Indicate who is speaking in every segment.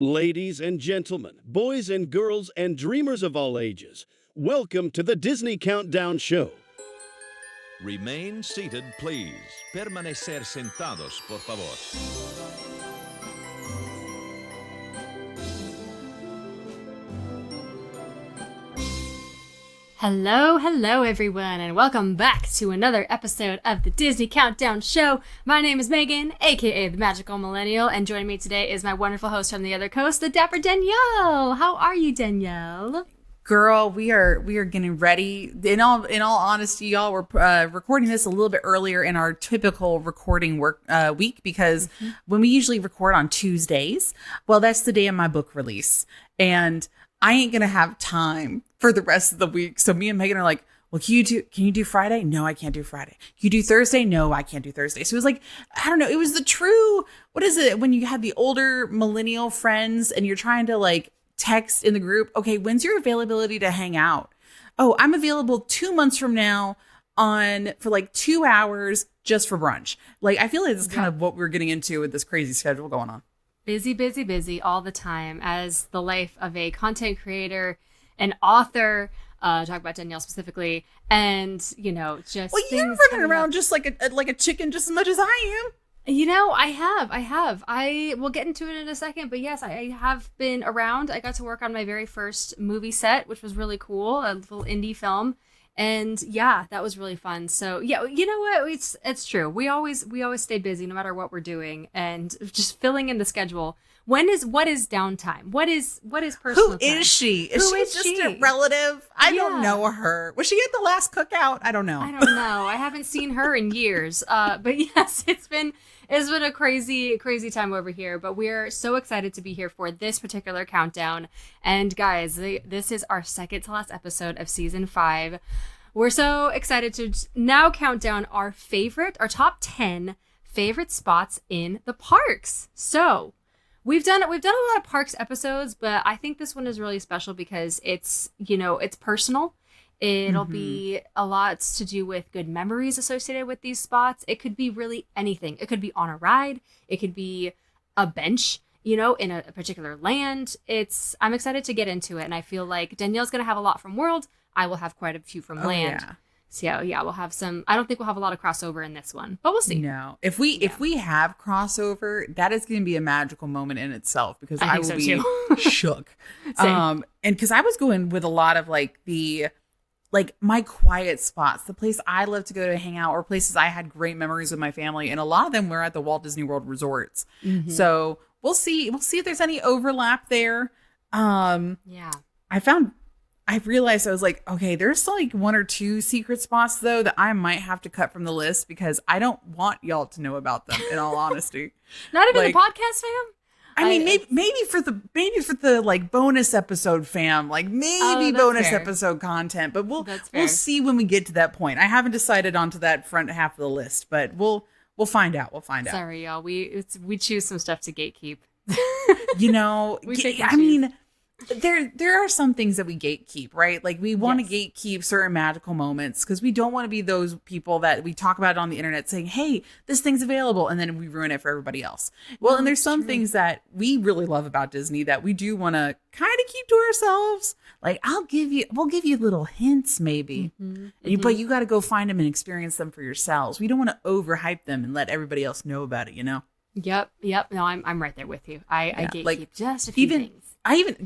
Speaker 1: Ladies and gentlemen, boys and girls, and dreamers of all ages, welcome to the Disney Countdown Show.
Speaker 2: Remain seated, please. Permanecer sentados, por favor.
Speaker 3: Hello everyone, and welcome back to another episode of the Disney Countdown Show. My name is Megan, aka the Magical Millennial, and joining me today is my wonderful host from the other coast, the Dapper Danielle. How are you, Danielle?
Speaker 4: Girl, we are getting ready. In all honesty, y'all, we're recording this a little bit earlier in our typical recording week because when we usually record on Tuesdays, well, that's the day of my book release, and I ain't gonna have time for the rest of the week. So me and Megan are like, well, can you do Friday? No, I can't do Friday. Can you do Thursday? No, I can't do Thursday. So it was like, I don't know. It was the true, what is it? When you have the older millennial friends and you're trying to like text in the group, okay, when's your availability to hang out? Oh, I'm available 2 months from now for like 2 hours just for brunch. Like, I feel like this is kind of what we're getting into with this crazy schedule going on.
Speaker 3: Busy all the time as the life of a content creator, an author, talk about Danielle specifically, and, just
Speaker 4: well, you're running around just like a chicken just as much as I am.
Speaker 3: I have. I will get into it in a second, but yes, I have been around. I got to work on my very first movie set, which was really cool, a little indie film. And yeah, that was really fun. So yeah, you know what? It's true. We always stay busy no matter what we're doing, and just filling in the schedule. What is downtime? What is personal
Speaker 4: Who
Speaker 3: time?
Speaker 4: is she? Is she just a relative? I don't know her. Was she at the last cookout? I don't know.
Speaker 3: I haven't seen her in years. But yes, it's been a crazy time over here. But we're so excited to be here for this particular countdown. And guys, this is our second to last episode of season 5. We're so excited to now count down our top 10 favorite spots in the parks. So We've done a lot of parks episodes, but I think this one is really special because it's personal. It'll be a lot to do with good memories associated with these spots. It could be really anything. It could be on a ride. It could be a bench, in a particular land. I'm excited to get into it. And I feel like Danielle's going to have a lot from World. I will have quite a few from land. Yeah. So yeah, we'll have some. I don't think we'll have a lot of crossover in this one, but we'll see.
Speaker 4: No, if we have crossover, that is going to be a magical moment in itself because I will be shook. And because I was going with a lot of like my quiet spots, the place I love to go to hang out, or places I had great memories with my family, and a lot of them were at the Walt Disney World resorts. So we'll see if there's any overlap there.
Speaker 3: Yeah,
Speaker 4: I realized I was like, okay, there's still like 1 or 2 secret spots though that I might have to cut from the list because I don't want y'all to know about them. In all honesty,
Speaker 3: not even the podcast fam.
Speaker 4: I mean, maybe for the like bonus episode fam, like maybe bonus episode content, but we'll see when we get to that point. I haven't decided onto that front half of the list, but we'll find out.
Speaker 3: Sorry, y'all. We choose some stuff to gatekeep.
Speaker 4: There are some things that we gatekeep, right? Like we want to gatekeep certain magical moments because we don't want to be those people that we talk about on the internet saying, hey, this thing's available, and then we ruin it for everybody else. Well, and there's some things that we really love about Disney that we do want to kind of keep to ourselves. Like we'll give you little hints maybe, but you got to go find them and experience them for yourselves. We don't want to overhype them and let everybody else know about it,
Speaker 3: Yep. No, I'm right there with you. I gatekeep just a few things.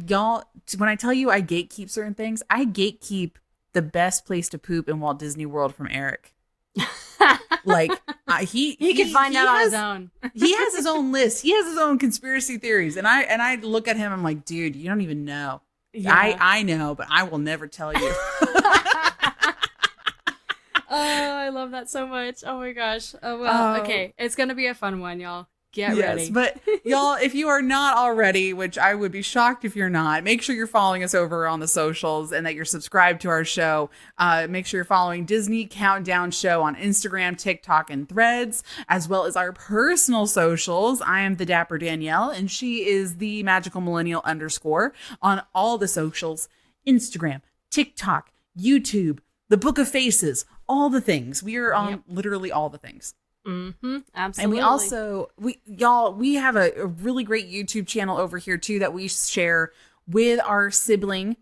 Speaker 4: Y'all, when I tell you I gatekeep certain things, I gatekeep the best place to poop in Walt Disney World from Eric. Like he
Speaker 3: can find out on his own.
Speaker 4: He has his own list. He has his own conspiracy theories, and I look at him. I'm like, dude, you don't even know. Yeah. I know, but I will never tell you.
Speaker 3: Oh, I love that so much. Oh my gosh. Oh well. Okay, it's gonna be a fun one, y'all. Get ready.
Speaker 4: But y'all, if you are not already, which I would be shocked if you're not, make sure you're following us over on the socials and that you're subscribed to our show. Make sure you're following Disney Countdown Show on Instagram, TikTok, and Threads, as well as our personal socials. I am the Dapper Danielle, and she is the Magical Millennial _ on all the socials: Instagram, TikTok, YouTube, the Book of Faces, all the things. We are on literally all the things.
Speaker 3: Absolutely.
Speaker 4: And we also, we have a really great YouTube channel over here too that we share with our sibling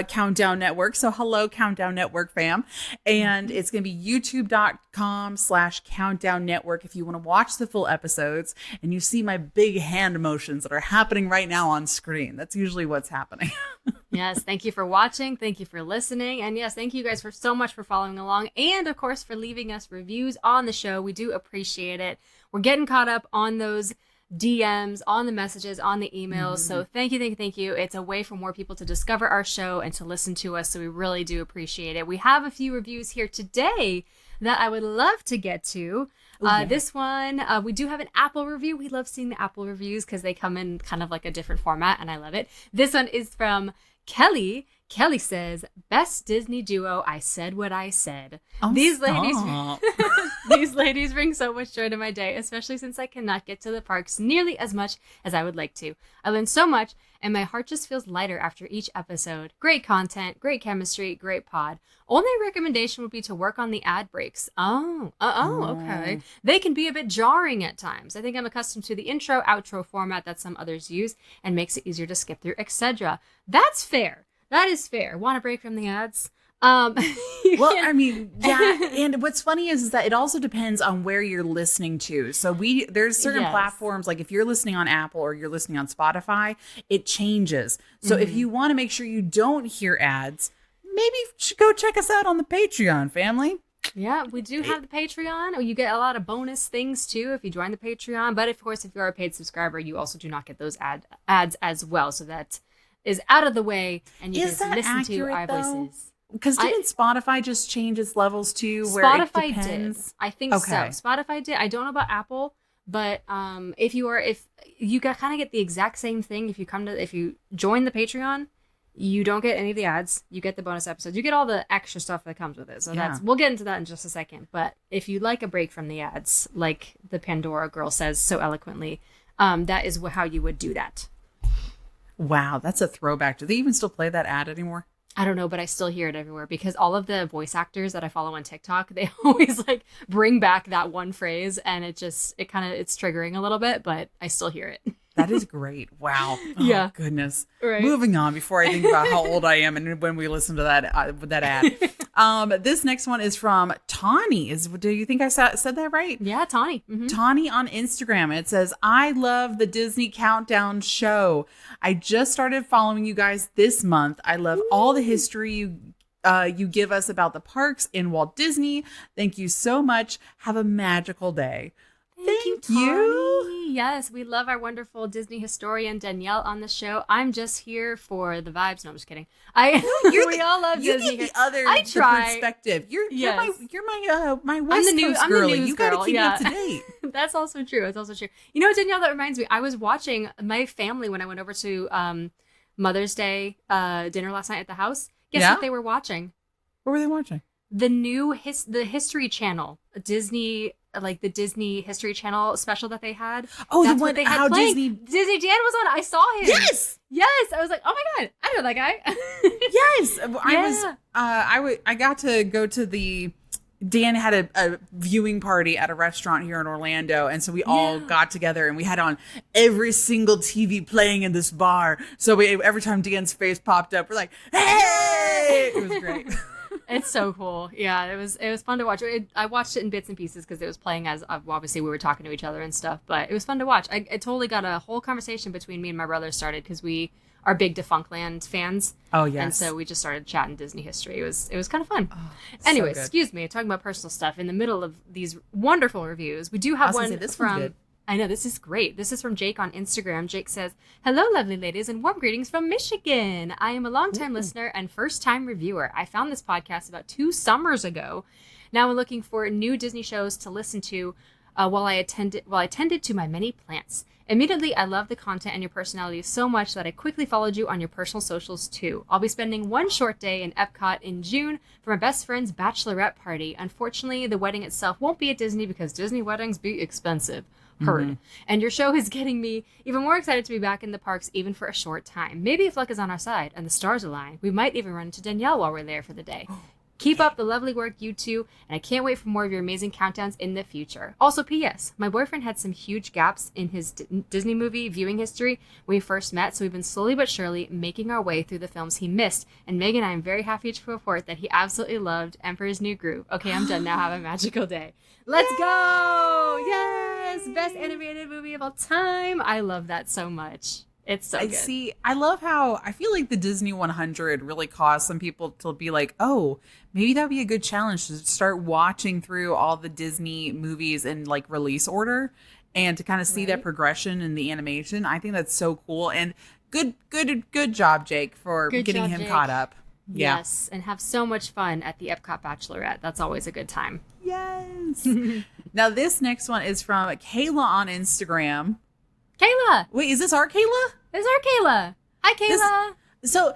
Speaker 4: Countdown Network. So hello, Countdown Network fam. And it's going to be youtube.com/Countdown Network if you want to watch the full episodes and you see my big hand motions that are happening right now on screen. That's usually what's happening.
Speaker 3: Yes, thank you for watching. Thank you for listening. And yes, thank you guys for so much for following along. And of course, for leaving us reviews on the show. We do appreciate it. We're getting caught up on those DMs, on the messages, on the emails. So thank you. It's a way for more people to discover our show and to listen to us. So we really do appreciate it. We have a few reviews here today that I would love to get to. This one, we do have an Apple review. We love seeing the Apple reviews because they come in kind of like a different format and I love it. This one is from Kelly. Kelly says, best Disney duo, I said what I said.
Speaker 4: Oh,
Speaker 3: these
Speaker 4: stop.
Speaker 3: these ladies bring so much joy to my day, especially since I cannot get to the parks nearly as much as I would like to. I learned so much and my heart just feels lighter after each episode. Great content, great chemistry, great pod. Only recommendation would be to work on the ad breaks. Okay. They can be a bit jarring at times. I think I'm accustomed to the intro, outro format that some others use and makes it easier to skip through, etc. That's fair. That is fair. Want a break from the ads?
Speaker 4: Well, I mean, yeah. And what's funny is that it also depends on where you're listening to. So there's certain platforms, like if you're listening on Apple or you're listening on Spotify, it changes. So if you want to make sure you don't hear ads, maybe you should go check us out on the Patreon, family.
Speaker 3: Yeah, we do have the Patreon. You get a lot of bonus things too if you join the Patreon. But of course, if you are a paid subscriber, you also do not get those ads as well. So that is out of the way, and you can listen to our voices.
Speaker 4: Because didn't Spotify just change its levels too? Where
Speaker 3: Spotify
Speaker 4: it depends?
Speaker 3: did. I think so. Spotify did. I don't know about Apple, but if you kind of get the exact same thing if you join the Patreon, you don't get any of the ads. You get the bonus episodes. You get all the extra stuff that comes with it. So we'll get into that in just a second. But if you like a break from the ads, like the Pandora girl says so eloquently, that is how you would do that.
Speaker 4: Wow, that's a throwback. Do they even still play that ad anymore?
Speaker 3: I don't know, but I still hear it everywhere because all of the voice actors that I follow on TikTok, they always like bring back that one phrase and it's triggering a little bit, but I still hear it.
Speaker 4: That is great. Wow.
Speaker 3: Yeah.
Speaker 4: Oh, goodness.
Speaker 3: Right.
Speaker 4: Moving on before I think about how old I am and when we listen to that ad. This next one is from Tawny. Do you think I said that right?
Speaker 3: Yeah, Tawny. Mm-hmm.
Speaker 4: Tawny on Instagram. It says, I love the Disney Countdown show. I just started following you guys this month. I love all the history you give us about the parks in Walt Disney. Thank you so much. Have a magical day. Thank you.
Speaker 3: Yes, we love our wonderful Disney historian Danielle on the show. I'm just here for the vibes. No, I'm just kidding. We all love Disney.
Speaker 4: You get the other
Speaker 3: I try.
Speaker 4: perspective. You're my West
Speaker 3: I'm the
Speaker 4: Coast
Speaker 3: I'm
Speaker 4: girly.
Speaker 3: the news
Speaker 4: You got to
Speaker 3: girl.
Speaker 4: keep up to date.
Speaker 3: That's also true. You know, Danielle, that reminds me. I was watching my family when I went over to Mother's Day dinner last night at the house. Guess what they were watching?
Speaker 4: What were they watching?
Speaker 3: The new the History Channel, Disney. Like the Disney History Channel special that they had.
Speaker 4: Oh,
Speaker 3: that's
Speaker 4: the one
Speaker 3: what they had
Speaker 4: how
Speaker 3: playing. Disney Dan was on. I saw him. Yes. I was like, oh my god, I know that guy.
Speaker 4: Yes, I got to go to the. Dan had a viewing party at a restaurant here in Orlando, and so we all got together and we had on every single TV playing in this bar. So every time Dan's face popped up, we're like, "Hey!" It was great.
Speaker 3: It's so cool. Yeah, it was fun to watch. I watched it in bits and pieces because it was playing as obviously we were talking to each other and stuff. But it was fun to watch. I totally got a whole conversation between me and my brother started because we are big Defunctland fans.
Speaker 4: Oh yes.
Speaker 3: And so we just started chatting Disney history. It was kind of fun. Anyway,
Speaker 4: so
Speaker 3: excuse me, talking about personal stuff in the middle of these wonderful reviews. We do have one from. I know, this is great. This is from Jake on Instagram. Jake says, hello, lovely ladies, and warm greetings from Michigan. I am a longtime listener and first-time reviewer. I found this podcast about 2 summers ago. Now I'm looking for new Disney shows to listen to while I tended to my many plants. Immediately, I love the content and your personality so much that I quickly followed you on your personal socials too. I'll be spending one short day in Epcot in June for my best friend's bachelorette party. Unfortunately, the wedding itself won't be at Disney because Disney weddings be expensive. Heard. And your show is getting me even more excited to be back in the parks even for a short time. Maybe if luck is on our side and the stars align, we might even run into Danielle while we're there for the day. Keep up the lovely work, you two, and I can't wait for more of your amazing countdowns in the future. Also, P.S. My boyfriend had some huge gaps in his Disney movie viewing history when we first met, so we've been slowly but surely making our way through the films he missed. And Megan and I am very happy to report that he absolutely loved Emperor's New Groove. Okay, I'm done now. Have a magical day. Let's go! Yes! Best animated movie of all time. I love that so much. It's so good.
Speaker 4: See, I love how I feel like the Disney 100 really caused some people to be like, oh, maybe that'd be a good challenge to start watching through all the Disney movies in like release order and to kind of see that progression in the animation. I think that's so cool. And good job, Jake, for getting him caught up. Yeah.
Speaker 3: Yes, and have so much fun at the Epcot Bachelorette. That's always a good time.
Speaker 4: Yes. Now, this next one is from Kayla on Instagram.
Speaker 3: Kayla!
Speaker 4: Wait, is this our Kayla?
Speaker 3: This is our Kayla. Hi, Kayla.
Speaker 4: So,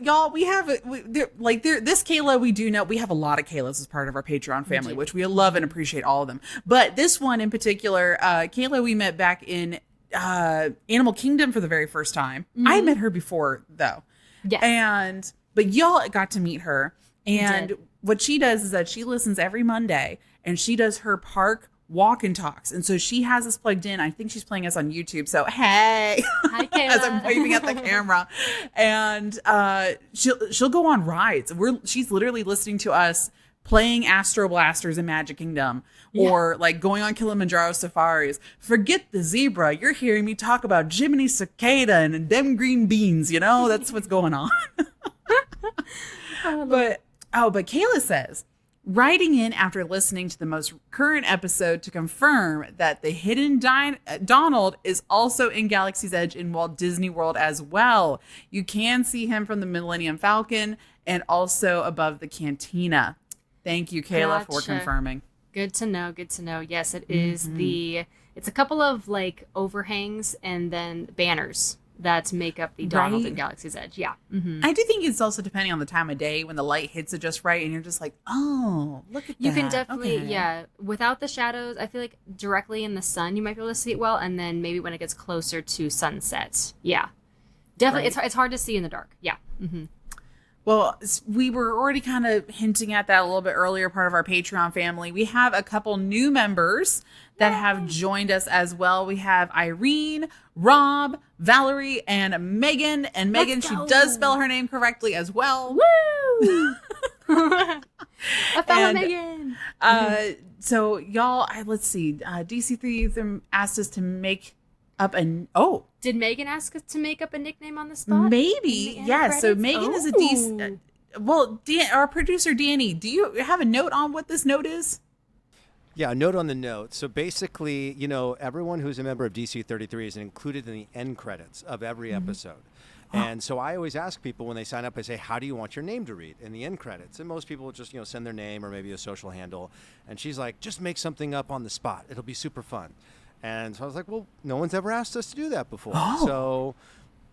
Speaker 4: y'all, we have, this Kayla, we do know, we have a lot of Kaylas as part of our Patreon family, which we love and appreciate all of them. But this one in particular, Kayla, we met back in Animal Kingdom for the very first time. Mm-hmm. I had met her before, though.
Speaker 3: Yes.
Speaker 4: But y'all got to meet her. And what she does is that she listens every Monday, and she does her park walk and talks. And so she has us plugged in. I think she's playing us on YouTube. So, hey,
Speaker 3: hi, Kayla.
Speaker 4: As I'm waving at the camera. And she'll go on rides. She's literally listening to us playing Astro Blasters in Magic Kingdom or like going on Kilimanjaro safaris. Forget the zebra. You're hearing me talk about Jiminy Cicada and them green beans. You know, that's what's going on. But Kayla says, writing in after listening to the most current episode to confirm that the hidden Donald is also in Galaxy's Edge in Walt Disney World as well. You can see him from the Millennium Falcon and also above the cantina. Thank you, Kayla, for confirming.
Speaker 3: Good to know. Good to know. Yes, it is it's a couple of like overhangs and then banners that make up the Donald in Galaxy's Edge. Yeah. Mm-hmm.
Speaker 4: I do think it's also depending on the time of day when the light hits it just right and you're just like, oh, look at that.
Speaker 3: You can definitely, without the shadows, I feel like directly in the sun, you might be able to see it well. And then maybe when it gets closer to sunset. Yeah. Definitely. It's hard to see in the dark. Yeah. Mm-hmm.
Speaker 4: Well, we were already kind of hinting at that a little bit earlier, part of our Patreon family. We have a couple new members that have joined us as well. We have Irene, Rob, Valerie, and Megan. And Megan, she does spell her name correctly as well.
Speaker 3: Woo! A fellow Megan.
Speaker 4: So y'all, let's see. DC3 asked us to make up
Speaker 3: Did Megan ask us to make up a nickname on the spot?
Speaker 4: Maybe. Yes. So Megan is a DC. Our producer, Danny, do you have a note on what this note is?
Speaker 5: Yeah, a note on the note. So basically, everyone who's a member of DC33 is included in the end credits of every episode. And so I always ask people when they sign up, I say, how do you want your name to read in the end credits? And most people will just, send their name or maybe a social handle. And she's like, just make something up on the spot. It'll be super fun. And so I was like, well, no one's ever asked us to do that before. So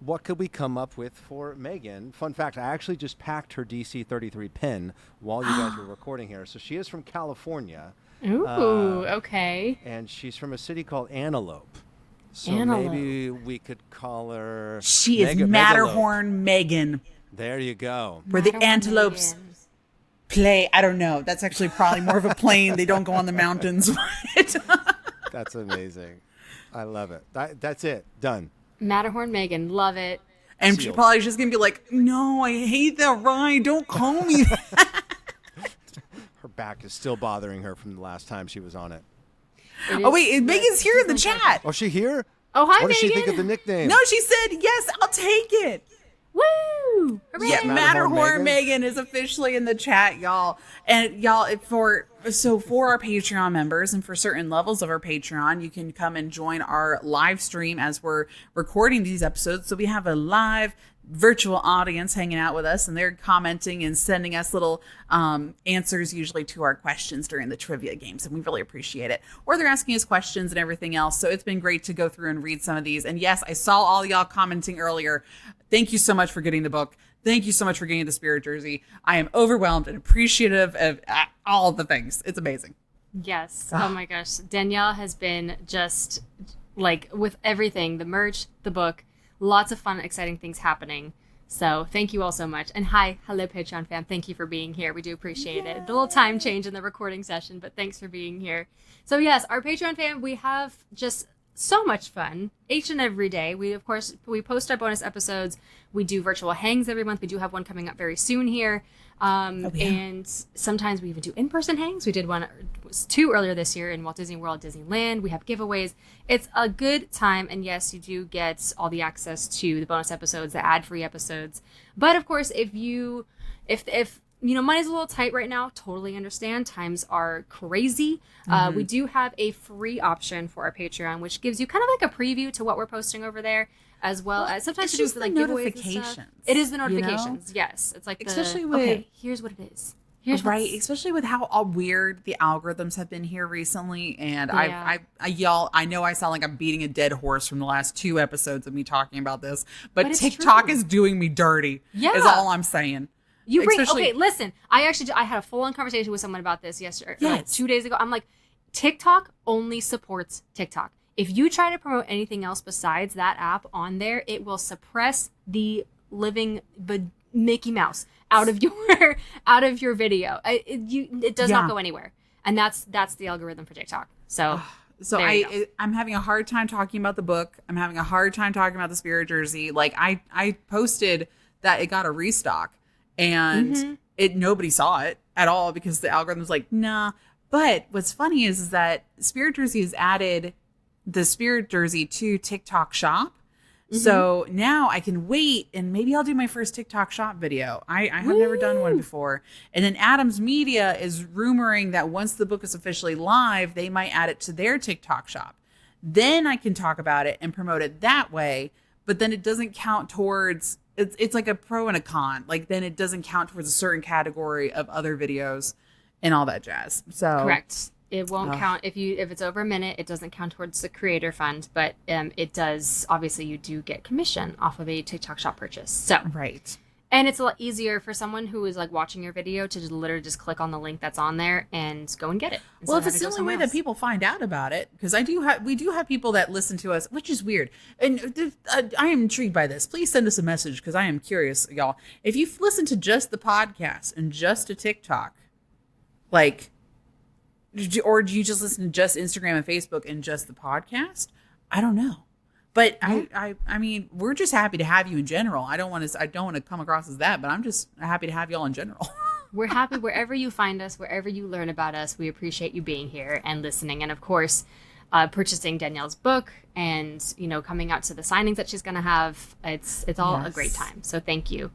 Speaker 5: what could we come up with for Megan? Fun fact, I actually just packed her DC33 pin while you guys were recording here. So she is from California.
Speaker 3: Ooh, okay.
Speaker 5: And she's from a city called Antelope. So maybe we could call her...
Speaker 4: She is Matterhorn Megan.
Speaker 5: There you go.
Speaker 4: Where the antelopes play. I don't know. That's actually probably more of a plane. They don't go on the mountains.
Speaker 5: That's amazing. I love it. That's it. Done.
Speaker 3: Matterhorn Megan. Love it.
Speaker 4: And she's probably just going to be like, no, I hate that ride. Don't call me that.
Speaker 5: Her back is still bothering her from the last time she was on it.
Speaker 4: Oh, wait. Megan's here in the chat.
Speaker 5: Oh, she here?
Speaker 3: Oh, hi, Megan.
Speaker 5: What does she think of the nickname?
Speaker 4: No, she said, yes, I'll take it.
Speaker 3: Woo! Hooray.
Speaker 4: Yeah, Matterhorn Megan is officially in the chat, y'all. And y'all, for our Patreon members and for certain levels of our Patreon, you can come and join our live stream as we're recording these episodes. So we have a live virtual audience hanging out with us, and they're commenting and sending us little answers usually to our questions during the trivia games, and we really appreciate it. Or they're asking us questions and everything else. So it's been great to go through and read some of these. And yes, I saw all y'all commenting earlier. Thank you so much for getting the book. Thank you so much for getting the Spirit jersey. I am overwhelmed and appreciative of all the things. It's amazing.
Speaker 3: Yes. Oh my gosh. Danielle has been just like with everything, the merch, the book, lots of fun, exciting things happening. So thank you all so much. And hello, Patreon fam. Thank you for being here. We do appreciate it. The little time change in the recording session, but thanks for being here. So yes, our Patreon fam, we have just so much fun each and every day. We post our bonus episodes. We do virtual hangs every month. We do have one coming up very soon here. And sometimes we even do in-person hangs. We did two earlier this year in Walt Disney World, Disneyland. We have giveaways. It's a good time. And yes, you do get all the access to the bonus episodes, the ad-free episodes. But of course, if money's a little tight right now, totally understand. Times are crazy. We do have a free option for our Patreon, which gives you kind of like a preview to what we're posting over there, as well as sometimes
Speaker 4: it's just
Speaker 3: do
Speaker 4: the
Speaker 3: like
Speaker 4: notifications.
Speaker 3: It is the notifications. Yes, it's like
Speaker 4: especially with
Speaker 3: okay, here's what it is. Here's
Speaker 4: right, especially with how all weird the algorithms have been here recently. And
Speaker 3: Yeah.
Speaker 4: I know I sound like I'm beating a dead horse from the last 2 episodes of me talking about this, but
Speaker 3: it's
Speaker 4: TikTok
Speaker 3: true.
Speaker 4: is doing me dirty.
Speaker 3: Yeah.
Speaker 4: Is all I'm saying.
Speaker 3: Okay, listen. I had a full-on conversation with someone about this yesterday,
Speaker 4: Yes.
Speaker 3: 2 days ago. I'm like, TikTok only supports TikTok. If you try to promote anything else besides that app on there, it will suppress the living Mickey Mouse out of your video. It does not go anywhere, and that's the algorithm for TikTok. So
Speaker 4: I'm having a hard time talking about the book. I'm having a hard time talking about the Spirit jersey. Like I posted that it got a restock, and nobody saw it at all because the algorithm's like, nah. But what's funny is that Spirit jersey has added the Spirit jersey to TikTok shop. So now I can wait and maybe I'll do my first TikTok shop video. I have never done one before. And then Adams Media is rumoring that once the book is officially live, they might add it to their TikTok shop. Then I can talk about it and promote it that way. But then it doesn't count towards, it's like a pro and a con. Like then it doesn't count towards a certain category of other videos and all that jazz. So
Speaker 3: correct. It won't count if it's over a minute. It doesn't count towards the creator fund, but it does. Obviously, you do get commission off of a TikTok shop purchase. So
Speaker 4: right,
Speaker 3: and it's a lot easier for someone who is like watching your video to just literally just click on the link that's on there and go and get it.
Speaker 4: Well, if it's the only way that people find out about it, because we do have people that listen to us, which is weird. And I am intrigued by this. Please send us a message because I am curious, y'all. If you've listened to just the podcast and just a TikTok, like. Or do you just listen to just Instagram and Facebook and just the podcast? I don't know. But I mean, we're just happy to have you in general. I don't want to come across as that, but I'm just happy to have you all in general.
Speaker 3: We're happy wherever you find us, wherever you learn about us. We appreciate you being here and listening. And of course, purchasing Danielle's book and, coming out to the signings that she's going to have. It's all a great time. So thank you.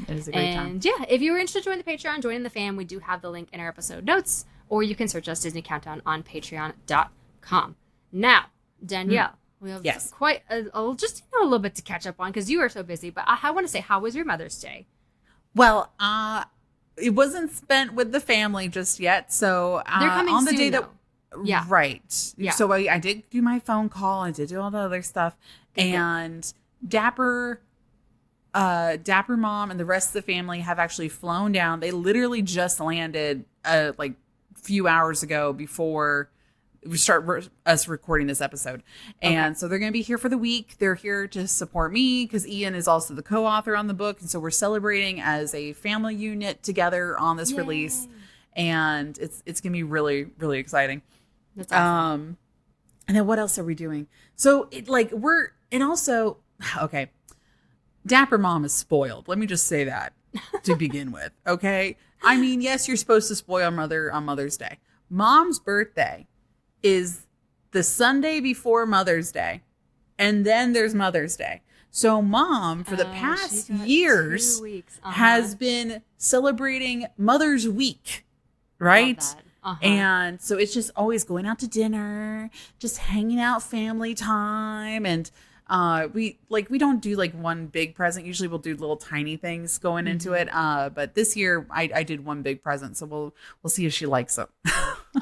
Speaker 4: It is a great time.
Speaker 3: And yeah, if you were interested to join the Patreon, join the fam, we do have the link in our episode notes, or you can search us Disney Countdown on patreon.com. Now, Danielle, we have quite a little bit to catch up on because you are so busy, but I want to say, how was your Mother's Day?
Speaker 4: Well, it wasn't spent with the family just yet. So
Speaker 3: they're coming
Speaker 4: on the
Speaker 3: soon,
Speaker 4: day
Speaker 3: though.
Speaker 4: that, right. Yeah. So I did do my phone call. I did do all the other stuff. And Dapper Mom and the rest of the family have actually flown down. They literally just landed like few hours ago before we start us recording this episode. And so they're going to be here for the week. They're here to support me because Ian is also the co-author on the book. And so we're celebrating as a family unit together on this release. And it's going to be really, really exciting.
Speaker 3: That's awesome.
Speaker 4: And then what else are we doing? So Dapper Mom is spoiled. Let me just say that to begin with. Okay. I mean, yes, you're supposed to spoil Mother on Mother's Day. Mom's birthday is the Sunday before Mother's Day. And then there's Mother's Day. So Mom, for the past years, has been celebrating Mother's Week. Right? And so it's just always going out to dinner, just hanging out, family time. And we don't do like one big present. Usually we'll do little tiny things going into it. But this year I did one big present. So we'll see if she likes it.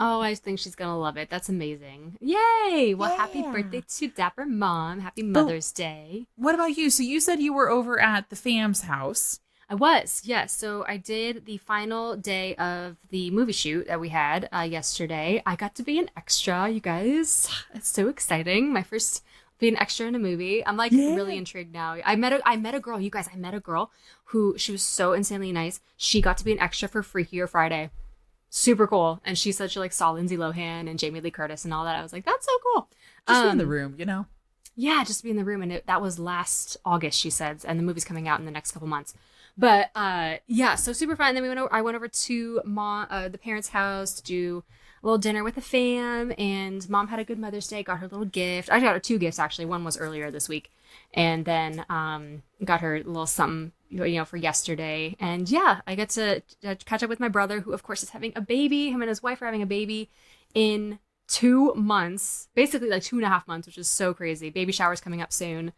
Speaker 3: Oh, I think she's going to love it. That's amazing. Yay. Well, happy birthday to Dapper Mom. Happy Mother's Day.
Speaker 4: What about you? So you said you were over at the fam's house.
Speaker 3: I was, yes. So I did the final day of the movie shoot that we had yesterday. I got to be an extra, you guys. It's so exciting. My first be an extra in a movie. I'm like really intrigued now. I met a girl, you guys. I met a girl who she was so insanely nice. She got to be an extra for Freakier Friday. Super cool. And she said she like saw Lindsay Lohan and Jamie Lee Curtis and all that. I was like, that's so cool.
Speaker 4: Just in the room, you know?
Speaker 3: Yeah, just be in the room. And that was last August, she said. And the movie's coming out in the next couple months. But yeah, so super fun. Then I went over to the parents' house to do a little dinner with the fam. And Mom had a good Mother's Day, got her little gift. I got her 2 gifts, actually. One was earlier this week. And then got her a little something, for yesterday. And yeah, I get to catch up with my brother, who of course is having a baby. Him and his wife are having a baby in 2 months, basically like 2.5 months, which is so crazy. Baby shower's coming up soon.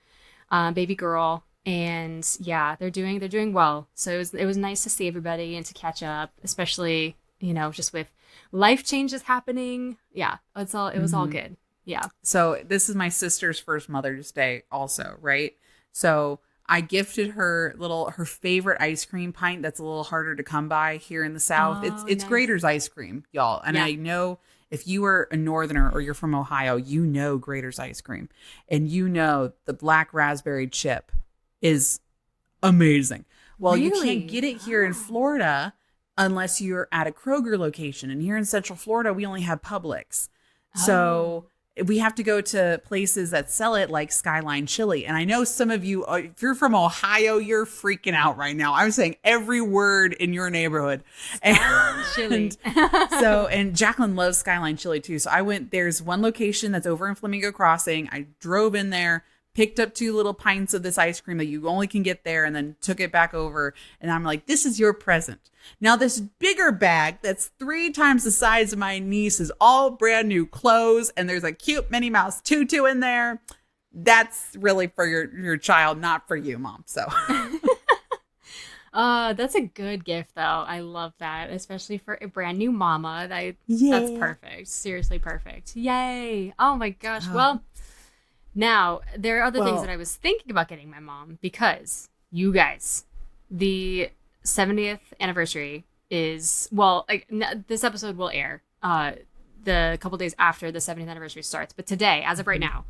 Speaker 3: Baby girl. And yeah, they're doing well. So it was nice to see everybody and to catch up, especially, just with life changes happening. Yeah, it was all good. Yeah.
Speaker 4: So this is my sister's first Mother's Day also, right? So I gifted her her favorite ice cream pint that's a little harder to come by here in the South. It's nice. Grater's ice cream, y'all. And I know if you are a Northerner or you're from Ohio, you know Grater's ice cream. And the black raspberry chip is amazing. Well, you can't get it here in Florida unless you're at a Kroger location. And here in Central Florida, we only have Publix. So we have to go to places that sell it like Skyline Chili. And I know some of you, if you're from Ohio, you're freaking out right now. I'm saying every word in your neighborhood.
Speaker 3: Skyline Chili.
Speaker 4: And Jacqueline loves Skyline Chili too. So there's one location that's over in Flamingo Crossing. I drove in there, picked up 2 little pints of this ice cream that you only can get there, and then took it back over. And I'm like, this is your present. Now, this bigger bag that's 3 times the size of my niece is all brand new clothes, and there's a cute Minnie Mouse tutu in there. That's really for your child, not for you, Mom. So
Speaker 3: that's a good gift, though. I love that, especially for a brand new mama. That's perfect. Seriously perfect. Yay. Oh my gosh. Well, now, there are other things that I was thinking about getting my mom, because you guys, the 70th anniversary is, this episode will air the couple days after the 70th anniversary starts. But today, as of right now,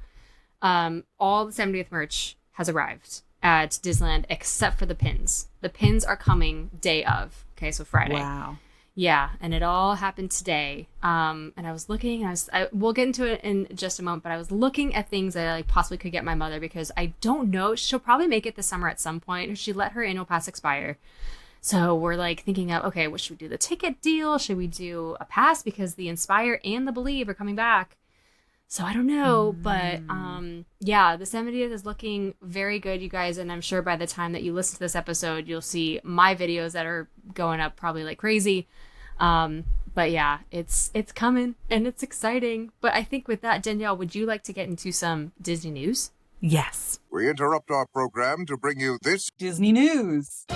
Speaker 3: all the 70th merch has arrived at Disneyland except for the pins. The pins are coming day of. Okay, so Friday.
Speaker 4: Wow.
Speaker 3: Yeah, and it all happened today. And I was looking, we'll get into it in just a moment, but I was looking at things that I possibly could get my mother, because I don't know, she'll probably make it this summer at some point. She let her annual pass expire. So we're thinking of, okay, what should we do? The ticket deal? Should we do a pass? Because the Inspire and the Believe are coming back. So I don't know, but yeah, the 70th is looking very good, you guys. And I'm sure by the time that you listen to this episode, you'll see my videos that are going up probably like crazy. But yeah, it's coming and it's exciting. But I think with that, Danielle, would you like to get into some Disney news?
Speaker 4: Yes.
Speaker 6: We interrupt our program to bring you this
Speaker 4: Disney news.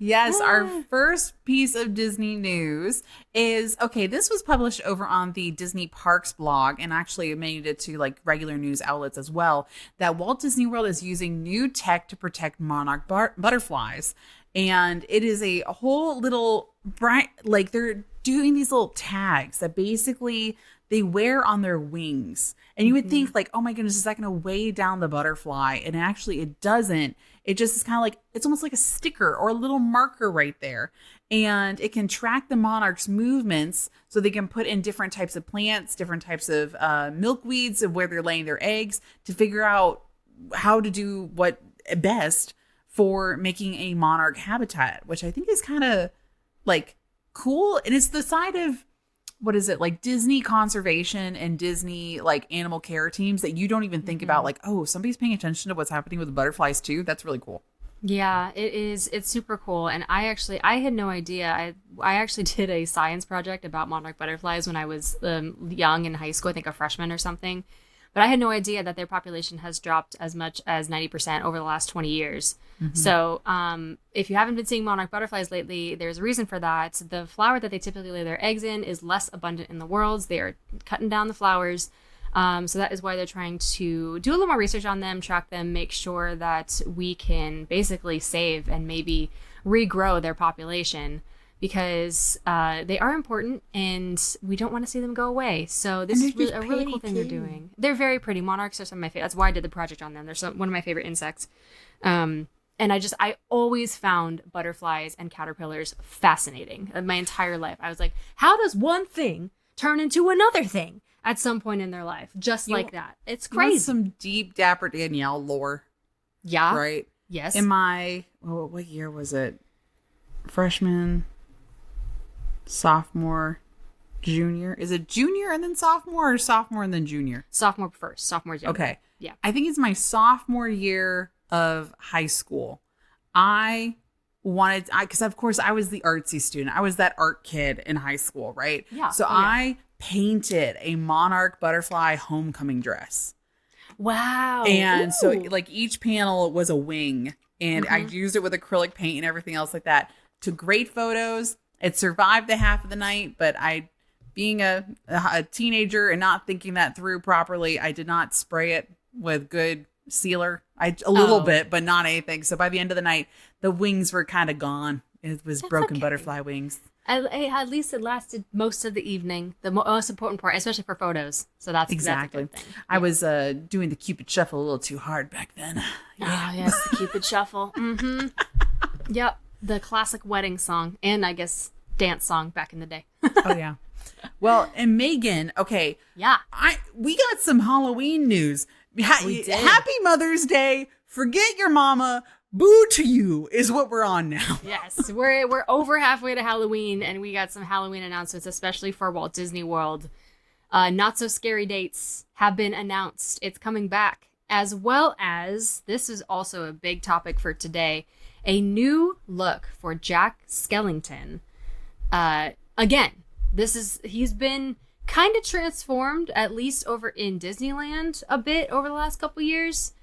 Speaker 4: Yes, our first piece of Disney news is, this was published over on the Disney Parks blog, and actually made it to regular news outlets as well, that Walt Disney World is using new tech to protect monarch butterflies. And it is a whole little bright, they're doing these little tags that basically they wear on their wings. And you would think oh my goodness, is that going to weigh down the butterfly? And actually it doesn't. It just is kind of it's almost like a sticker or a little marker right there. And it can track the monarch's movements, so they can put in different types of plants, different types of milkweeds of where they're laying their eggs, to figure out how to do what best for making a monarch habitat, which I think is kind of cool. And it's the side of, what is it, Disney conservation and Disney animal care teams that you don't even think about somebody's paying attention to what's happening with the butterflies too. That's really cool.
Speaker 3: Yeah, it is. It's super cool. And I had no idea. I actually did a science project about monarch butterflies when I was young in high school, I think a freshman or something. But I had no idea that their population has dropped as much as 90% over the last 20 years. So if you haven't been seeing monarch butterflies lately, there's a reason for that. The flower that they typically lay their eggs in is less abundant in the world. They are cutting down the flowers. So that is why they're trying to do a little more research on them, track them, make sure that we can basically save and maybe regrow their population, because they are important and we don't want to see them go away. So this is really, a really cool thing they're doing. They're very pretty. Monarchs are some of my favorite. That's why I did the project on them. They're one of my favorite insects. And I always found butterflies and caterpillars fascinating my entire life. I was like, how does one thing turn into another thing at some point in their life? Just like that. It's crazy.
Speaker 4: Some deep Dapper Danielle lore.
Speaker 3: Yeah.
Speaker 4: Right?
Speaker 3: Yes.
Speaker 4: In my, what year was it? Freshman, sophomore, junior. Is it junior and then sophomore, or sophomore and then junior?
Speaker 3: Sophomore first. Sophomore's younger.
Speaker 4: Okay.
Speaker 3: Yeah.
Speaker 4: I think it's my sophomore year of high school. Because of course I was the artsy student. I was that art kid in high school, right?
Speaker 3: Yeah.
Speaker 4: So I painted a monarch butterfly homecoming dress.
Speaker 3: Wow.
Speaker 4: And so like each panel was a wing, and I used it with acrylic paint and everything else like that. Took great photos. It survived the half of the night, but being a teenager and not thinking that through properly, I did not spray it with good sealer. A little bit, but not anything. So by the end of the night, the wings were kind of gone. It was broken butterfly wings.
Speaker 3: At least it lasted most of the evening. The most important part, especially for photos. So that's
Speaker 4: exactly.
Speaker 3: That's a good thing.
Speaker 4: I was doing the Cupid Shuffle a little too hard back then.
Speaker 3: Yeah. Oh, yes, the Cupid Shuffle. Mm-hmm. Yep, the classic wedding song, and I guess dance song back in the day.
Speaker 4: Oh yeah. Well, and Megan, okay.
Speaker 3: Yeah.
Speaker 4: We got some Halloween news. Happy Mother's Day. Forget your mama. Boo to you is what we're on now.
Speaker 3: Yes, we're over halfway to Halloween, and we got some Halloween announcements, especially for Walt Disney World. Not so scary dates have been announced. It's coming back, as well as, this is also a big topic for today, a new look for Jack Skellington. Again, he's been kind of transformed, at least over in Disneyland a bit over the last couple years.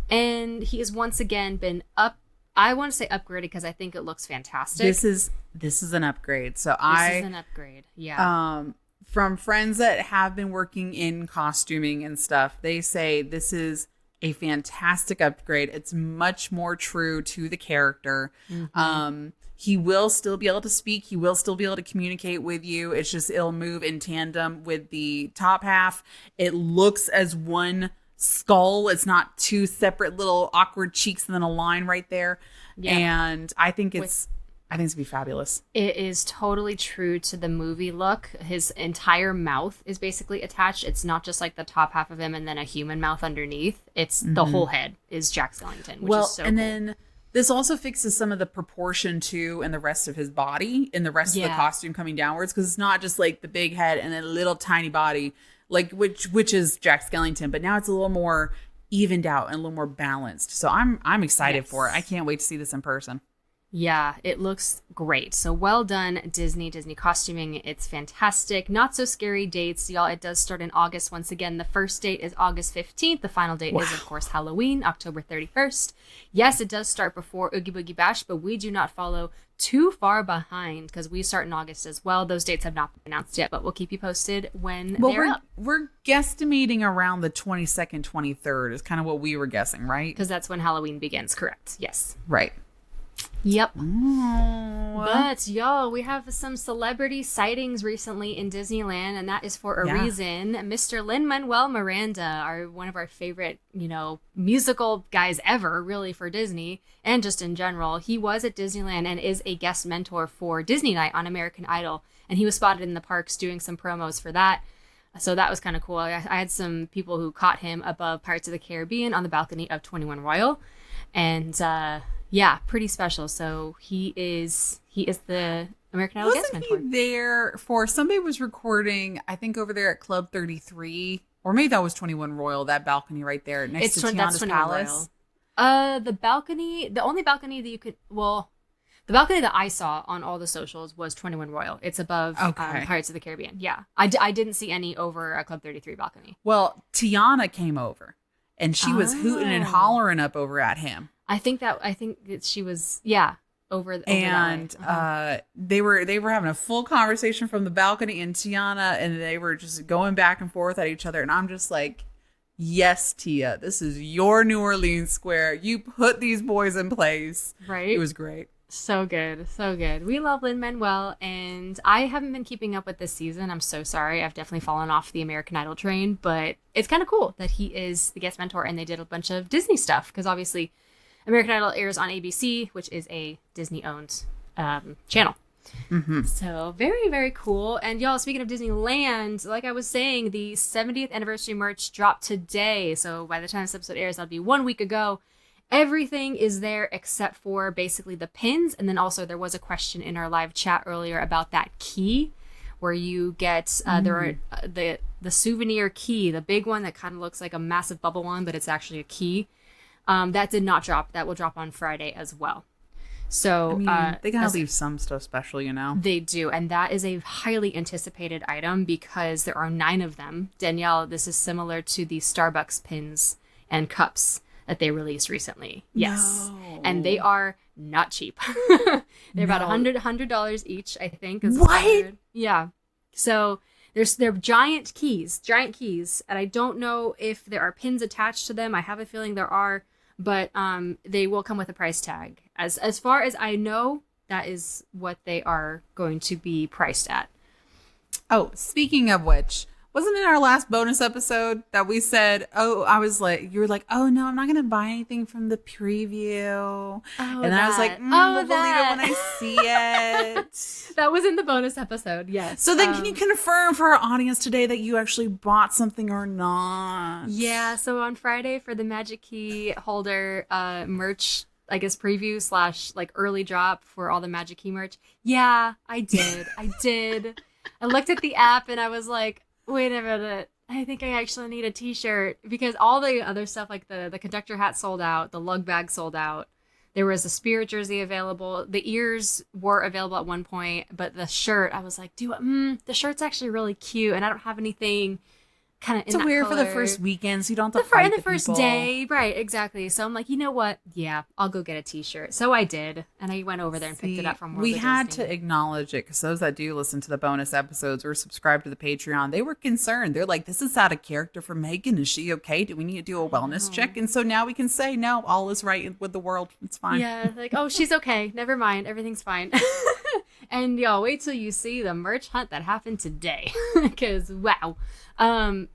Speaker 3: And he has once again been I want to say upgraded because I think it looks fantastic.
Speaker 4: This is an upgrade. So
Speaker 3: this is an upgrade. Yeah.
Speaker 4: From friends that have been working in costuming and stuff, they say this is a fantastic upgrade. It's much more true to the character. Mm-hmm. He will still be able to speak. He will still be able to communicate with you. It's just it'll move in tandem with the top half. It looks as one skull. It's not two separate little awkward cheeks and then a line right there. Yeah. And I think it's gonna be fabulous. It
Speaker 3: is totally true to the movie look. His entire mouth is basically attached. It's not just like the top half of him and then a human mouth underneath. It's the whole head is Jack Skellington, which is so cool. Then
Speaker 4: this also fixes some of the proportion too in the rest of his body, in the rest of the costume coming downwards, because it's not just like the big head and then a little tiny body, like which is Jack Skellington, but now it's a little more evened out and a little more balanced. So I'm excited for it. I can't wait to see this in person.
Speaker 3: Yeah, it looks great. So well done, Disney costuming. It's fantastic. Not so scary dates, y'all. It does start in August. Once again, the first date is August 15th. The final date is, of course, Halloween, October 31st. Yes, it does start before Oogie Boogie Bash, but we do not follow too far behind because we start in August as well. Those dates have not been announced yet, but we'll keep you posted when they're up.
Speaker 4: We're guesstimating around the 22nd, 23rd is kind of what we were guessing, right?
Speaker 3: Because that's when Halloween begins, correct? Yes.
Speaker 4: Right.
Speaker 3: Yep. But y'all, we have some celebrity sightings recently in Disneyland, and that is for a reason. Mr. Lin-Manuel Miranda, one of our favorite, musical guys ever, really, for Disney and just in general. He was at Disneyland and is a guest mentor for Disney Night on American Idol, and he was spotted in the parks doing some promos for that. So that was kind of cool. I had some people who caught him above Pirates of the Caribbean on the balcony of 21 Royal, and yeah, pretty special. So he is the American Idol guest mentor.
Speaker 4: Wasn't he there for somebody was recording, I think over there at Club 33, or maybe that was 21 Royal, that balcony right there next to Tiana's Palace.
Speaker 3: The balcony, the only balcony that you could, the balcony that I saw on all the socials was 21 Royal. It's above Pirates of the Caribbean. Yeah. I didn't see any over a Club 33 balcony.
Speaker 4: Well, Tiana came over and she was hooting and hollering up over at him.
Speaker 3: I think that she was over
Speaker 4: and they were having a full conversation from the balcony in Tiana, and they were just going back and forth at each other, and I'm just like, yes, Tia, this is your New Orleans Square. You put these boys in place,
Speaker 3: right?
Speaker 4: It was great.
Speaker 3: So good. So good. We love Lin-Manuel, and I haven't been keeping up with this season. I'm so sorry. I've definitely fallen off the American Idol train, but it's kind of cool that he is the guest mentor, and they did a bunch of Disney stuff because obviously American Idol airs on ABC, which is a Disney-owned channel.
Speaker 4: Mm-hmm.
Speaker 3: So very, very cool. And y'all, speaking of Disneyland, like I was saying, the 70th anniversary merch dropped today. So by the time this episode airs, that'll be 1 week ago. Everything is there except for basically the pins. And then also there was a question in our live chat earlier about that key where you get the souvenir key, the big one that kind of looks like a massive bubble one, but it's actually a key. That did not drop. That will drop on Friday as well. So
Speaker 4: they gotta leave some stuff special, you know?
Speaker 3: They do. And that is a highly anticipated item because there are 9 of them. Danielle, this is similar to the Starbucks pins and cups that they released recently. Yes.
Speaker 4: No.
Speaker 3: And they are not cheap. They're about $100 each, I think. Is
Speaker 4: what?
Speaker 3: Yeah. So they're giant keys. And I don't know if there are pins attached to them. I have a feeling there are, but they will come with a price tag. As far as I know, that is what they are going to be priced at.
Speaker 4: Oh, speaking of which, wasn't it our last bonus episode that we said, you were like, oh no, I'm not going to buy anything from the preview. And I was like, we'll believe it when I see it.
Speaker 3: That was in the bonus episode, yes.
Speaker 4: So then can you confirm for our audience today that you actually bought something or not?
Speaker 3: Yeah, so on Friday for the Magic Key holder merch, I guess preview / like early drop for all the Magic Key merch. Yeah, I did. I looked at the app and I was like, wait a minute, I think I actually need a t-shirt because all the other stuff like the conductor hat sold out, the lug bag sold out. There was a Spirit jersey available. The ears were available at one point, but the shirt, I was like, the shirt's actually really cute and I don't have anything kind of in that
Speaker 4: wear for the
Speaker 3: color.
Speaker 4: first weekend, so you don't have to fight
Speaker 3: the first
Speaker 4: people.
Speaker 3: day, right? Exactly. So I'm like, you know what? Yeah, I'll go get a t-shirt. So I did, and I went over there and picked it up from.
Speaker 4: We had to acknowledge it because those that do listen to the bonus episodes or subscribe to the Patreon, they were concerned. They're like, "This is out of character for Megan. Is she okay? Do we need to do a wellness check?" And so now we can say, "No, all is right with the world. It's fine."
Speaker 3: Yeah, like, oh, she's okay. Never mind. Everything's fine. And y'all, wait till you see the merch hunt that happened today, because wow.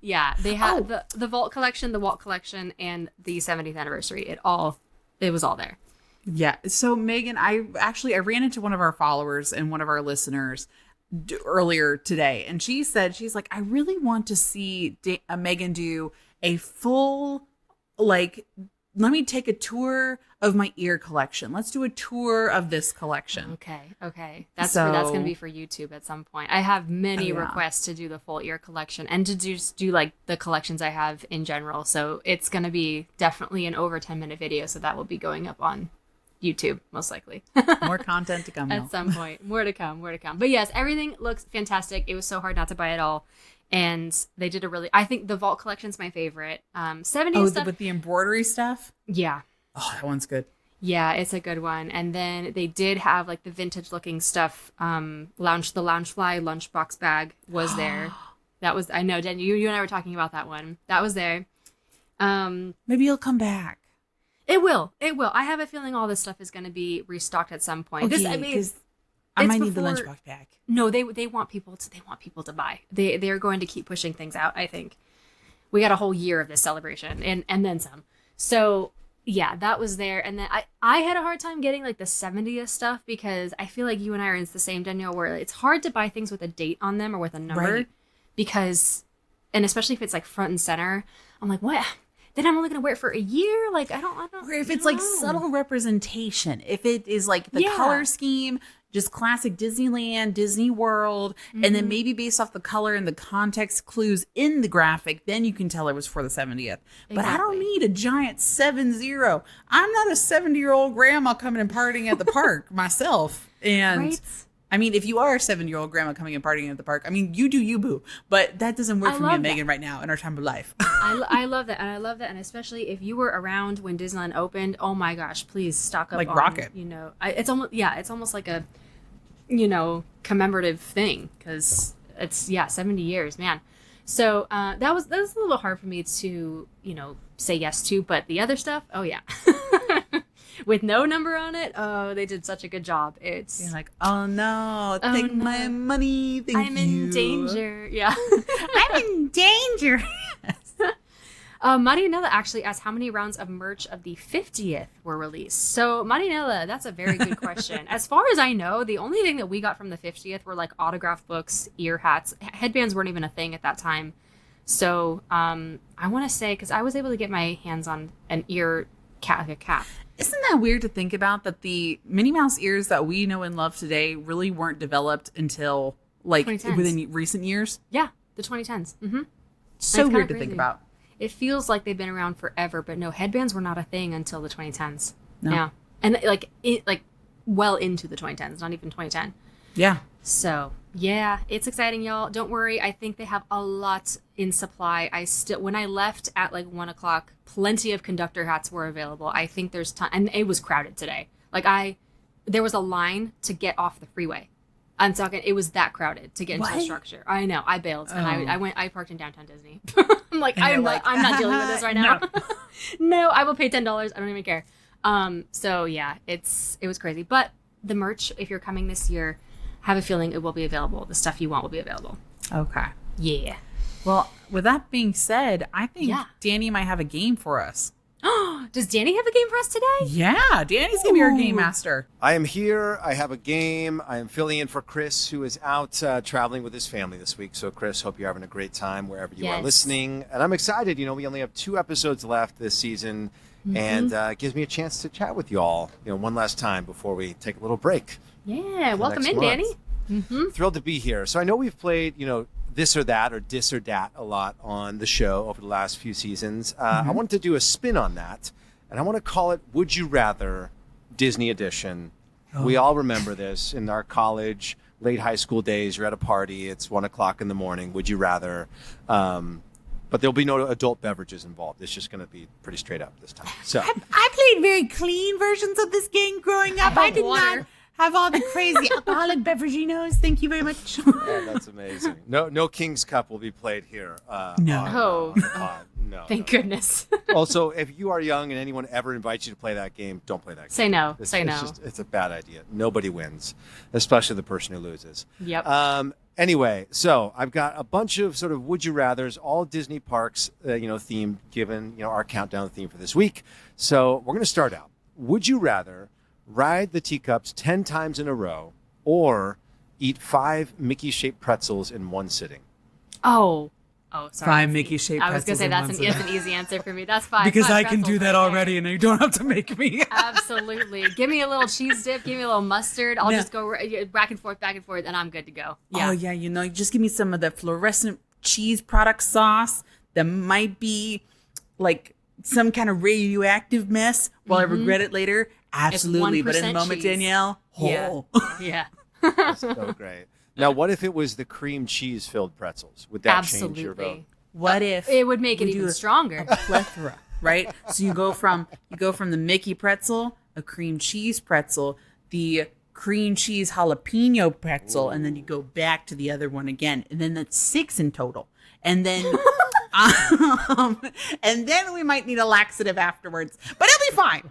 Speaker 3: Yeah, they had the Vault collection, the Walt collection, and the 70th anniversary. It was all there.
Speaker 4: Yeah. So Megan, I ran into one of our followers and one of our listeners earlier today, and she said, she's like, I really want to see Megan do a full, like, let me take a tour of my ear collection. Let's do a tour of this collection.
Speaker 3: Okay. That's going to be for YouTube at some point. I have many requests to do the full ear collection and to just do like the collections I have in general. So it's going to be definitely an over 10-minute video. So that will be going up on YouTube, most likely.
Speaker 4: More content to come
Speaker 3: at some point. More to come. But yes, everything looks fantastic. It was so hard not to buy it all. And they did I think the Vault collection's my favorite. 70s stuff.
Speaker 4: With the embroidery stuff?
Speaker 3: Yeah.
Speaker 4: Oh, that one's good.
Speaker 3: Yeah, it's a good one. And then they did have like the vintage looking stuff. The Loungefly lunchbox bag was there. That was, I know, Jen, you and I were talking about that one. That was there.
Speaker 4: Maybe it'll come back.
Speaker 3: It will. I have a feeling all this stuff is going to be restocked at some point.
Speaker 4: Okay, I might need the lunchbox bag.
Speaker 3: No, they want people to buy. They're going to keep pushing things out, I think. We got a whole year of this celebration and then some. So yeah, that was there. And then I had a hard time getting like the 70th stuff because I feel like you and I are in the same, Danielle, where it's hard to buy things with a date on them or with a number because, and especially if it's like front and center, I'm like, what? Then I'm only going to wear it for a year? Like, I don't
Speaker 4: Or if it's like subtle representation, if it is like the color scheme, just classic Disneyland, Disney World, and then maybe based off the color and the context clues in the graphic, then you can tell it was for the 70th. But I don't need a giant 70. I'm not a 70-year-old grandma coming and partying at the park myself. And I mean, if you are a 70-year-old grandma coming and partying at the park, I mean, you do you, boo. But that doesn't work for me and Megan right now in our time of life.
Speaker 3: I love that. And I love that. And especially if you were around when Disneyland opened, oh my gosh, please stock up
Speaker 4: like
Speaker 3: on,
Speaker 4: Rocket.
Speaker 3: You know, it's almost like a, commemorative thing because it's 70 years, man. So that was a little hard for me to, say yes to, but the other stuff, oh yeah. with no number on it. Oh, they did such a good job. It's
Speaker 4: You're like, oh no,
Speaker 3: Oh,
Speaker 4: take
Speaker 3: no.
Speaker 4: my money. Thank
Speaker 3: I'm
Speaker 4: you.
Speaker 3: in danger. Yeah.
Speaker 4: I'm in danger.
Speaker 3: Marinella actually asked how many rounds of merch of the 50th were released. So, Marinella, that's a very good question. As far as I know, the only thing that we got from the 50th were like autographed books, ear hats. Headbands weren't even a thing at that time. So, I want to say, because I was able to get my hands on an ear cap, like a cap.
Speaker 4: Isn't that weird to think about that the Minnie Mouse ears that we know and love today really weren't developed until like
Speaker 3: 2010s.
Speaker 4: within recent years?
Speaker 3: Yeah, the 2010s. Mm-hmm.
Speaker 4: So
Speaker 3: kinda
Speaker 4: weird to
Speaker 3: crazy.
Speaker 4: think about.
Speaker 3: It feels like they've been around forever, but no, headbands were not a thing until the 2010s.
Speaker 4: No.
Speaker 3: Yeah. And like well into the 2010s, not even 2010.
Speaker 4: Yeah.
Speaker 3: So, yeah, it's exciting, y'all. Don't worry. I think they have a lot in supply. When I left at like 1:00, plenty of conductor hats were available. I think there's time, and it was crowded today. There was a line to get off the freeway. I'm talking, it was that crowded to get into the
Speaker 4: What?
Speaker 3: structure. I know. I bailed and I parked in downtown Disney. I'm like,
Speaker 4: And
Speaker 3: I'm
Speaker 4: you're
Speaker 3: not,
Speaker 4: like,
Speaker 3: I'm not dealing with this right now. No, I will pay $10. I don't even care. So yeah, it was crazy. But the merch, if you're coming this year, have a feeling it will be available. The stuff you want will be available.
Speaker 4: Okay.
Speaker 3: Yeah.
Speaker 4: Well, with that being said, I think
Speaker 3: Yeah.
Speaker 4: Danny might have a game for us.
Speaker 3: Does Danny have a game for us today?
Speaker 4: Yeah, Danny's gonna be our game master.
Speaker 5: I am here. I have a game. I am filling in for Chris, who is out traveling with his family this week. So, Chris, hope you're having a great time wherever you are
Speaker 3: Yes.
Speaker 5: listening. And I'm excited. We only have 2 episodes left this season, and it gives me a chance to chat with you all, one last time before we take a little break.
Speaker 3: Yeah. Welcome
Speaker 5: next
Speaker 3: in,
Speaker 5: month.
Speaker 3: Danny. Mm-hmm.
Speaker 5: Thrilled to be here. So I know we've played, this or that or dis or dat a lot on the show over the last few seasons. I wanted to do a spin on that, and I want to call it Would You Rather Disney Edition. We all remember this in our college, late high school days. You're at a party. It's 1:00 in the morning. Would you rather? But there'll be no adult beverages involved. It's just going to be pretty straight up this time. So
Speaker 4: I played very clean versions of this game growing up. I did
Speaker 3: water.
Speaker 4: not have all the crazy alcoholic beveraginos. Thank you very much.
Speaker 5: yeah, that's amazing. No King's Cup will be played here.
Speaker 4: No.
Speaker 3: Oh.
Speaker 5: on the pod. No.
Speaker 3: Thank goodness.
Speaker 5: Also, if you are young and anyone ever invites you to play that game, don't play that game.
Speaker 3: Say no.
Speaker 5: It's,
Speaker 3: Say
Speaker 5: it's
Speaker 3: no.
Speaker 5: It's a bad idea. Nobody wins, especially the person who loses.
Speaker 3: Yep.
Speaker 5: Anyway, so I've got a bunch of sort of would you rathers, all Disney parks, themed, given our countdown theme for this week. So we're going to start out. Would you rather ride the teacups 10 times in a row or eat 5 Mickey-shaped pretzels in one sitting?
Speaker 3: Oh, sorry.
Speaker 4: 5 Mickey-shaped
Speaker 3: I was going to say
Speaker 4: pretzels in
Speaker 3: that's
Speaker 4: one
Speaker 3: an easy answer for me. That's 5.
Speaker 4: because
Speaker 3: 5
Speaker 4: I can
Speaker 3: pretzels
Speaker 4: do that
Speaker 3: right there.
Speaker 4: already, and you don't have to make me.
Speaker 3: Absolutely. Give me a little cheese dip. Give me a little mustard. I'll
Speaker 4: No.
Speaker 3: just go back and forth, and I'm good to go. Yeah.
Speaker 4: Oh yeah, just give me some of the fluorescent cheese product sauce that might be like some kind of radioactive mess. Will I regret it later? Absolutely. But in the
Speaker 3: 1%
Speaker 4: moment,
Speaker 3: cheese.
Speaker 4: Danielle,
Speaker 3: Yeah. Yeah.
Speaker 5: That's so great. Now, what if it was the cream cheese filled pretzels? Would that change your vote?
Speaker 3: Absolutely.
Speaker 4: what if
Speaker 3: It would make it
Speaker 4: we
Speaker 3: even
Speaker 4: do
Speaker 3: stronger.
Speaker 4: a plethora, right? So you go from the Mickey pretzel, a cream cheese pretzel, the cream cheese jalapeno pretzel, and then you go back to the other one again, and then that's 6 in total. And then and then we might need a laxative afterwards, but it'll be fine.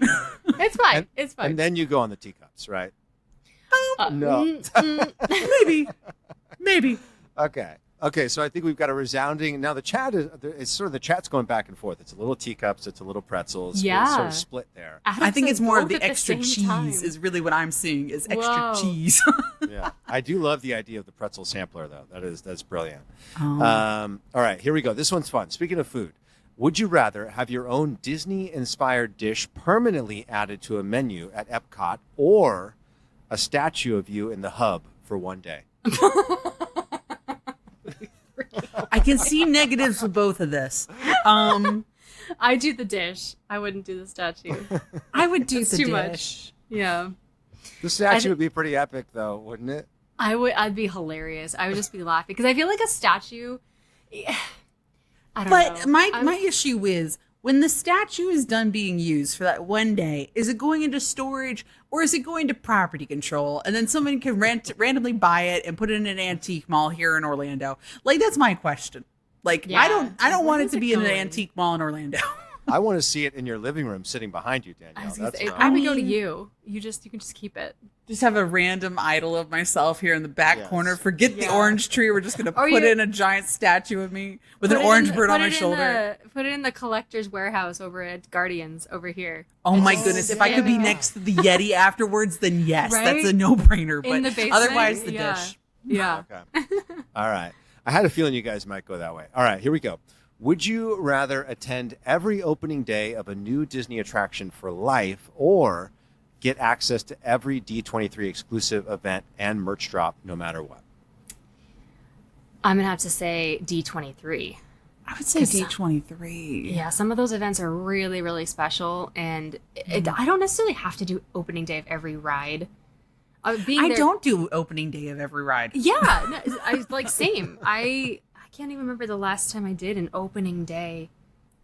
Speaker 3: It's fine. It's fine.
Speaker 5: And then you go on the teacups, right?
Speaker 3: No.
Speaker 4: Maybe.
Speaker 5: Okay, so I think we've got a resounding. Now the chat is sort of the chat's going back and forth. It's a little teacups, it's a little pretzels.
Speaker 3: Yeah.
Speaker 5: It's sort of split there.
Speaker 4: I think it's more of the
Speaker 3: Both at
Speaker 4: extra
Speaker 3: same
Speaker 4: cheese
Speaker 3: time.
Speaker 4: is really what I'm seeing is extra
Speaker 3: Whoa.
Speaker 4: cheese.
Speaker 5: Yeah, I do love the idea of the pretzel sampler though. That's brilliant.
Speaker 4: Oh.
Speaker 5: All right, here we go. This one's fun. Speaking of food, would you rather have your own Disney-inspired dish permanently added to a menu at Epcot, or a statue of you in the hub for one day?
Speaker 4: I can see negatives with both of this.
Speaker 3: I do the dish. I wouldn't do the statue.
Speaker 4: I would do
Speaker 3: It's
Speaker 4: the
Speaker 3: too
Speaker 4: dish.
Speaker 3: much. Yeah.
Speaker 5: The statue would be pretty epic though, wouldn't it?
Speaker 3: I'd be hilarious. I would just be laughing because I feel like a statue. I don't
Speaker 4: But
Speaker 3: know.
Speaker 4: my issue is when the statue is done being used for that one day, is it going into storage or is it going to property control? And then someone can randomly buy it and put it in an antique mall here in Orlando. Like that's my question. Like
Speaker 3: Yeah.
Speaker 4: I don't want
Speaker 3: Where
Speaker 4: it
Speaker 3: is
Speaker 4: to
Speaker 3: it
Speaker 4: be in an
Speaker 3: going?
Speaker 4: antique mall in Orlando.
Speaker 5: I want to see it in your living room sitting behind you,
Speaker 3: I
Speaker 5: Danielle.
Speaker 3: was gonna
Speaker 5: That's
Speaker 3: say,
Speaker 5: what
Speaker 3: I
Speaker 5: I
Speaker 3: would go to
Speaker 4: mean-
Speaker 3: you. You can just keep it.
Speaker 4: Just have a random idol of myself here in the back
Speaker 5: Yes.
Speaker 4: corner. Forget the
Speaker 3: Yeah.
Speaker 4: orange tree. We're just going to
Speaker 3: Or
Speaker 4: put
Speaker 3: you-
Speaker 4: in a giant statue of me with
Speaker 3: Put
Speaker 4: an
Speaker 3: it
Speaker 4: orange
Speaker 3: in-
Speaker 4: bird on
Speaker 3: put
Speaker 4: my
Speaker 3: it in
Speaker 4: shoulder.
Speaker 3: put it in the collector's warehouse over at Guardians over here.
Speaker 4: Oh my
Speaker 3: It's
Speaker 4: goodness.
Speaker 3: just
Speaker 4: If I could be
Speaker 3: standing
Speaker 4: next to the Yeti afterwards, then yes,
Speaker 3: Right?
Speaker 4: that's a no-brainer.
Speaker 3: In
Speaker 4: But
Speaker 3: the basement,
Speaker 4: otherwise, the
Speaker 3: yeah.
Speaker 4: dish.
Speaker 3: Yeah.
Speaker 5: Okay. All right. I had a feeling you guys might go that way. All right, here we go. Would you rather attend every opening day of a new Disney attraction for life or get access to every D23 exclusive event and merch drop no matter what?
Speaker 3: I'm gonna have to say D23.
Speaker 4: I would say
Speaker 3: 'Cause,
Speaker 4: D23.
Speaker 3: Yeah, some of those events are really, really special, and I don't necessarily have to do opening day of every ride. Being
Speaker 4: I
Speaker 3: there-
Speaker 4: don't do opening day of every ride.
Speaker 3: Yeah, no, I like same. I can't even remember the last time I did an opening day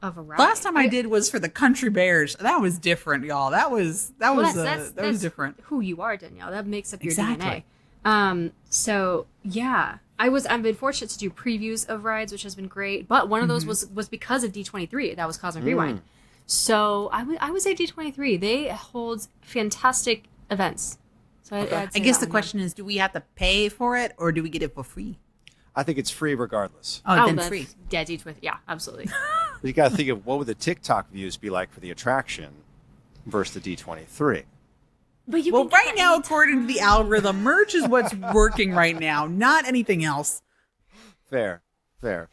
Speaker 3: of a ride.
Speaker 4: Last time I did was for the Country Bears. That was different, y'all. That was
Speaker 3: that's
Speaker 4: different.
Speaker 3: Who you are, Danielle. That makes up your
Speaker 4: Exactly.
Speaker 3: DNA. So yeah, I've been fortunate to do previews of rides, which has been great. But one of those was because of D23. That was Cosmic Rewind. So I would say D23. They hold fantastic events. So I'd
Speaker 4: I
Speaker 3: say
Speaker 4: guess
Speaker 3: that
Speaker 4: the
Speaker 3: one,
Speaker 4: question is, do we have to pay for it or do we get it for free?
Speaker 5: I think it's free regardless.
Speaker 3: yeah.
Speaker 4: Then
Speaker 3: that's-
Speaker 4: free.
Speaker 3: Yeah, D23. Yeah, absolutely.
Speaker 5: You got to think of what would the TikTok views be like for the attraction versus the D23.
Speaker 3: But you
Speaker 4: Well,
Speaker 3: can get
Speaker 4: right
Speaker 3: that
Speaker 4: now,
Speaker 3: anytime.
Speaker 4: according to the algorithm, merch is what's working right now, not anything else.
Speaker 5: Fair.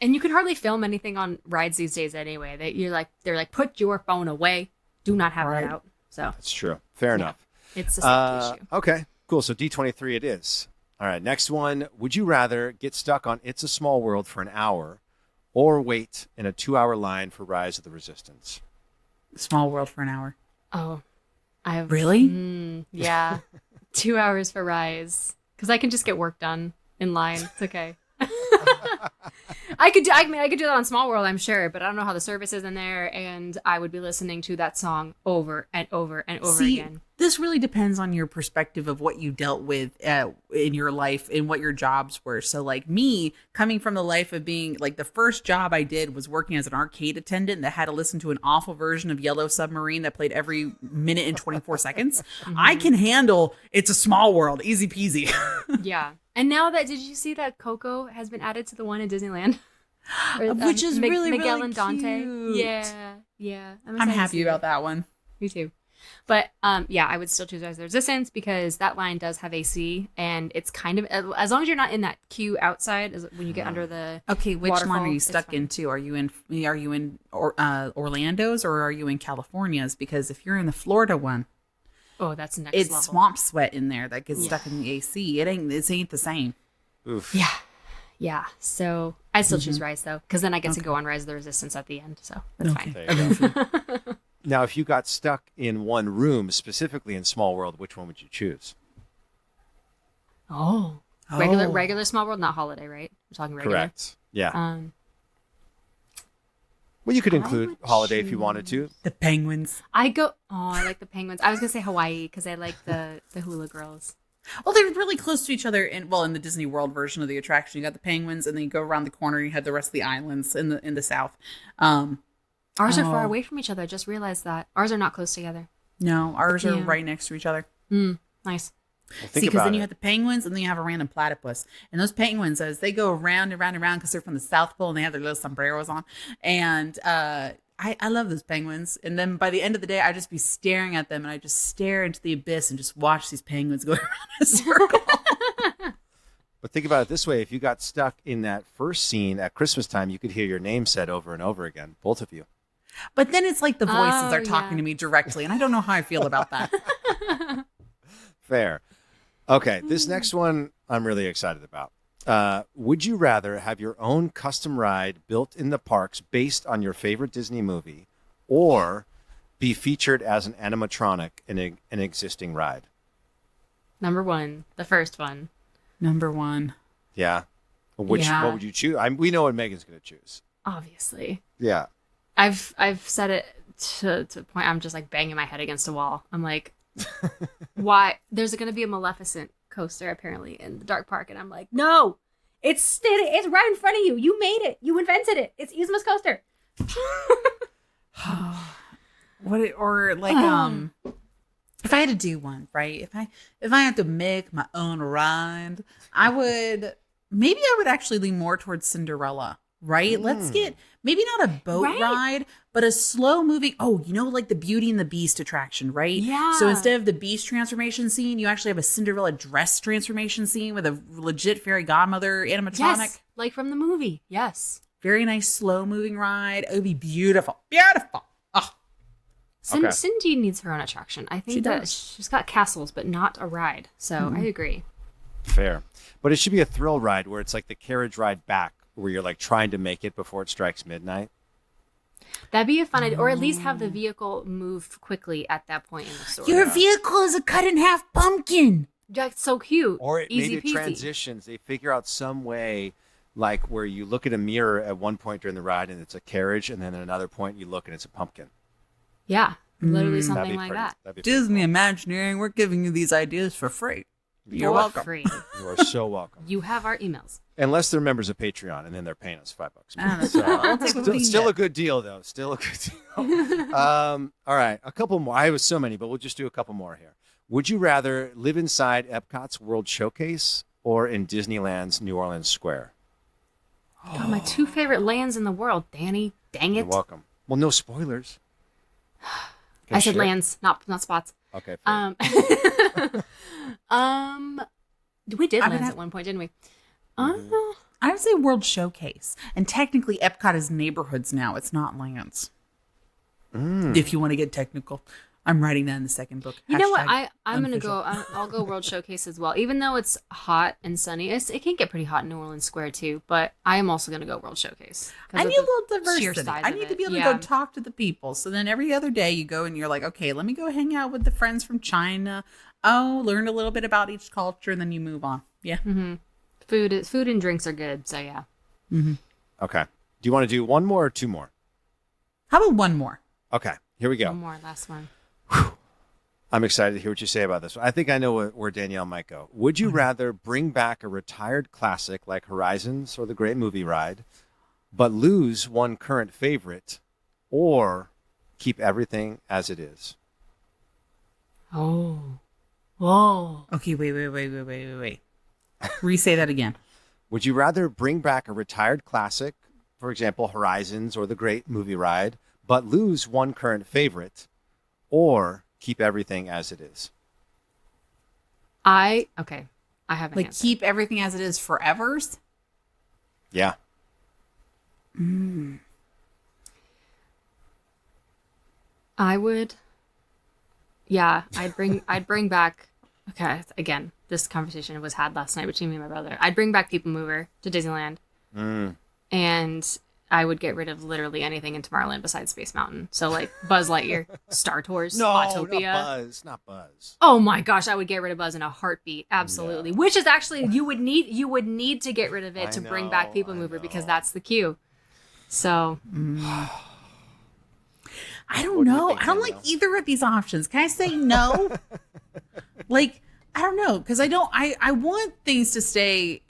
Speaker 3: And you can hardly film anything on rides these days anyway. They're like, put your phone away. Do not have
Speaker 4: Right.
Speaker 3: that out. So
Speaker 5: That's true. Fair enough.
Speaker 3: it's a safety issue.
Speaker 5: Okay, cool. So D23 it is. All right, next one. Would you rather get stuck on It's a Small World for an hour or wait in a 2-hour line for Rise of the Resistance?
Speaker 4: Small world for an hour.
Speaker 3: Oh, I have
Speaker 4: Really?
Speaker 3: yeah, 2 hours for Rise because I can just get work done in line. It's okay. I could do that on Small World, I'm sure, but I don't know how the service is in there, and I would be listening to that song over and over and over
Speaker 4: See,
Speaker 3: again.
Speaker 4: this really depends on your perspective of what you dealt with in your life and what your jobs were. So, like me, coming from the life of being like the first job I did was working as an arcade attendant that had to listen to an awful version of Yellow Submarine that played every minute and 24 seconds. I can handle It's a Small World, easy peasy.
Speaker 3: Yeah. And now did you see that Coco has been added to the one in Disneyland? Or,
Speaker 4: Which is really,
Speaker 3: Miguel
Speaker 4: really
Speaker 3: and Dante.
Speaker 4: cute.
Speaker 3: Yeah.
Speaker 4: I'm
Speaker 3: excited to
Speaker 4: happy
Speaker 3: see
Speaker 4: about
Speaker 3: it.
Speaker 4: that one.
Speaker 3: Me too. But yeah, I would still choose Rise of the Resistance because that line does have AC, and it's kind of as long as you're not in that queue outside when you get under the
Speaker 4: Okay, which line
Speaker 3: waterfall,
Speaker 4: are you
Speaker 3: it's
Speaker 4: stuck
Speaker 3: fine.
Speaker 4: into? Are you in Orlando's or are you in California's? Because if you're in the Florida one,
Speaker 3: Oh, that's next
Speaker 4: it's
Speaker 3: level.
Speaker 4: swamp sweat in there that gets stuck in the AC. It ain't the same.
Speaker 5: Oof.
Speaker 3: Yeah. So I still choose Rise though, because then I get to go on Rise of the Resistance at the end. So that's fine.
Speaker 5: There you go. Now, if you got stuck in one room, specifically in Small World, which one would you choose?
Speaker 3: Oh. Regular Small World, not Holiday, right? We're talking regular.
Speaker 5: Correct. Yeah.
Speaker 3: Um,
Speaker 5: Well, you could include
Speaker 3: would
Speaker 5: Holiday if you wanted to.
Speaker 4: The penguins.
Speaker 3: I like the penguins. I was gonna say Hawaii because I like the hula girls.
Speaker 4: Well, they're really close to each other. In the Disney World version of the attraction, you got the penguins, and then you go around the corner, and you have the rest of the islands in the south.
Speaker 3: Ours are far away from each other. I just realized that ours are not close together.
Speaker 4: No, ours are
Speaker 3: Yeah.
Speaker 4: right next to each other.
Speaker 3: Nice.
Speaker 5: Well,
Speaker 4: See,
Speaker 5: think
Speaker 4: because
Speaker 5: about
Speaker 4: then you
Speaker 5: it.
Speaker 4: have the penguins, and then you have a random platypus. And those penguins, as they go around and round and round, because they're from the South Pole and they have their little sombreros on, and I love those penguins. And then by the end of the day, I just be staring at them, and I just stare into the abyss and just watch these penguins go around in a circle.
Speaker 5: But think about it this way. If you got stuck in that first scene at Christmas time, you could hear your name said over and over again, both of you.
Speaker 4: But then it's like the voices
Speaker 3: Oh,
Speaker 4: are talking
Speaker 3: yeah.
Speaker 4: to me directly, and I don't know how I feel about that.
Speaker 5: Fair. Okay, this next one I'm really excited about. Would you rather have your own custom ride built in the parks based on your favorite Disney movie or be featured as an animatronic in an existing ride?
Speaker 3: Number one, the first one.
Speaker 4: Number one.
Speaker 5: Yeah. What would you choose? We know what Megan's going to choose.
Speaker 3: Obviously.
Speaker 5: Yeah.
Speaker 3: I've said it to the point I'm just like banging my head against a wall. I'm like, why? There's going to be a Maleficent coaster apparently in the dark park, and I'm like, no, it's right in front of you. You made it. You invented it. It's Yzma's coaster.
Speaker 4: or like if I had to do one, right? If I had to make my own ride, I would actually lean more towards Cinderella, right? Let's get maybe not a boat ride, but a slow moving. Oh, like the Beauty and the Beast attraction, right?
Speaker 3: Yeah.
Speaker 4: So instead of the Beast transformation scene, you actually have a Cinderella dress transformation scene with a legit fairy godmother animatronic.
Speaker 3: Yes, like from the movie. Yes.
Speaker 4: Very nice slow moving ride. It would be beautiful. Beautiful. Oh.
Speaker 5: Okay.
Speaker 3: Cindy needs her own attraction. I think she's got castles, but not a ride. So I agree.
Speaker 5: Fair. But it should be a thrill ride where it's like the carriage ride back where you're like trying to make it before it strikes midnight.
Speaker 3: That'd be a fun idea. Or at least have the vehicle move quickly at that point in the story.
Speaker 4: Your vehicle is a cut in half pumpkin.
Speaker 3: That's so cute.
Speaker 5: Or
Speaker 3: Easy
Speaker 5: maybe it
Speaker 3: peasy.
Speaker 5: transitions. They figure out some way like where you look at a mirror at one point during the ride and it's a carriage, and then at another point you look and it's a pumpkin.
Speaker 3: Yeah, literally
Speaker 5: That'd
Speaker 3: something
Speaker 5: be
Speaker 3: like
Speaker 5: pretty-
Speaker 3: that.
Speaker 5: that'd be pretty
Speaker 4: Disney Imagineering, we're giving you these ideas for free. You're
Speaker 3: For
Speaker 4: welcome.
Speaker 3: free.
Speaker 5: cool. You are so welcome.
Speaker 3: You have our emails.
Speaker 5: Unless they're members of Patreon, and then they're paying us $5.
Speaker 4: I'll take what we can
Speaker 5: Still
Speaker 4: get.
Speaker 5: a good deal, though. Still a good deal. All right, a couple more. I have so many, but we'll just do a couple more here. Would you rather live inside Epcot's World Showcase or in Disneyland's New Orleans Square?
Speaker 3: God, my two favorite lands in the world, Danny. Dang
Speaker 5: You're
Speaker 3: it.
Speaker 5: welcome. Well, no spoilers. Can
Speaker 3: I said
Speaker 5: share?
Speaker 3: lands, not spots.
Speaker 5: Okay. Fair.
Speaker 3: We did
Speaker 4: I would
Speaker 3: lands
Speaker 4: have-
Speaker 3: at one point, didn't we?
Speaker 4: I would say World Showcase. And technically, Epcot is neighborhoods now. It's not lands. If you want to get technical. I'm writing that in the second book.
Speaker 3: You know what?
Speaker 4: Hashtag
Speaker 3: I'm gonna
Speaker 4: unofficial.
Speaker 3: go. I'll go World Showcase as well. Even though it's hot and sunny, it can get pretty hot in New Orleans Square too. But I am also gonna go World Showcase. 'cause
Speaker 4: I
Speaker 3: of
Speaker 4: need a
Speaker 3: the
Speaker 4: little
Speaker 3: sheer
Speaker 4: diversity.
Speaker 3: size
Speaker 4: I
Speaker 3: of
Speaker 4: need to
Speaker 3: it.
Speaker 4: be able to
Speaker 3: Yeah.
Speaker 4: go talk to the people. So then every other day you go and you're like, okay, let me go hang out with the friends from China. Oh, learn a little bit about each culture, and then you move on. Yeah.
Speaker 3: Food and drinks are good. So yeah.
Speaker 5: Okay. Do you want to do one more or two more?
Speaker 4: How about one more?
Speaker 5: Okay. Here we go.
Speaker 3: One more, last one.
Speaker 5: I'm excited to hear what you say about this. I think I know where Danielle might go. Would you rather bring back a retired classic like Horizons or The Great Movie Ride, but lose one current favorite, or keep everything as it is?
Speaker 3: Oh. Whoa.
Speaker 4: Okay, wait. Re-say that again.
Speaker 5: Would you rather bring back a retired classic, for example, Horizons or The Great Movie Ride, but lose one current favorite, or keep everything as it is?
Speaker 3: I have an
Speaker 4: Like
Speaker 3: answer.
Speaker 4: keep everything as it is forever?
Speaker 5: Yeah.
Speaker 3: I would. Yeah, I'd bring back. Okay, again, this conversation was had last night between me and my brother. I'd bring back People Mover to Disneyland, and I would get rid of literally anything in Tomorrowland besides Space Mountain. So like Buzz Lightyear, Star Tours, Autopia.
Speaker 5: Not Buzz.
Speaker 3: Oh my gosh, I would get rid of Buzz in a heartbeat. Absolutely. Which is actually you would need to get rid of it to bring back People Mover because that's the cue. So
Speaker 4: I don't
Speaker 5: What do you
Speaker 4: know.
Speaker 5: think,
Speaker 4: I don't like
Speaker 5: Danielle?
Speaker 4: either of these options. Can I say no? Like, I don't know. Because I want things to stay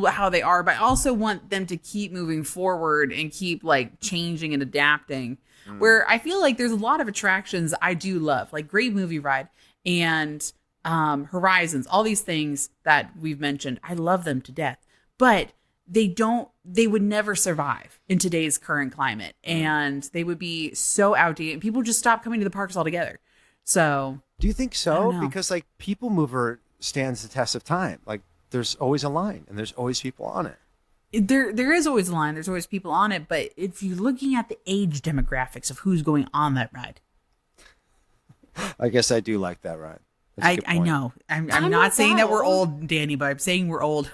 Speaker 4: how they are, but I also want them to keep moving forward and keep like changing and adapting. Where I feel like there's a lot of attractions I do love, like Great Movie Ride and Horizons, all these things that we've mentioned. I love them to death, but they would never survive in today's current climate, and they would be so outdated. People would just stop coming to the parks altogether. So
Speaker 5: Do you think
Speaker 4: I
Speaker 5: so?
Speaker 4: don't know.
Speaker 5: Because like People Mover stands the test of time. Like there's always a line and there's always people on it.
Speaker 4: there is always a line. There's always people on it. But if you're looking at the age demographics of who's going on that ride,
Speaker 5: I guess I do like that ride. That's a good
Speaker 4: I
Speaker 5: point.
Speaker 4: know. I'm
Speaker 3: I'm
Speaker 4: not
Speaker 3: not
Speaker 4: saying
Speaker 3: that
Speaker 4: that we're
Speaker 3: old.
Speaker 4: old, Danny, but I'm saying we're old.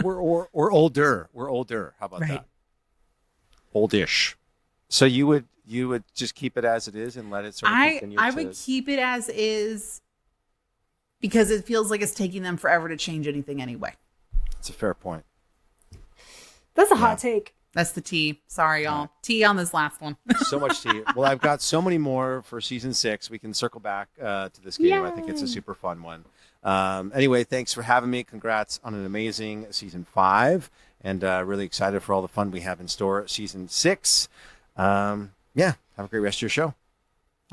Speaker 5: We're older. We're older. How about
Speaker 4: Right.
Speaker 5: that? Oldish. So you would just keep it as it is and let it sort of continue
Speaker 4: I
Speaker 5: to...
Speaker 4: would keep it as is because it feels like it's taking them forever to change anything anyway.
Speaker 5: It's a fair point.
Speaker 3: that's a hot take.
Speaker 4: That's the T. Sorry, y'all. T on this last one.
Speaker 5: So much tea. Well, I've got so many more for season 6. We can circle back to this game. I think it's a super fun one. Anyway, thanks for having me. Congrats on an amazing season 5, and really excited for all the fun we have in store season 6. Yeah, have a great rest of your show.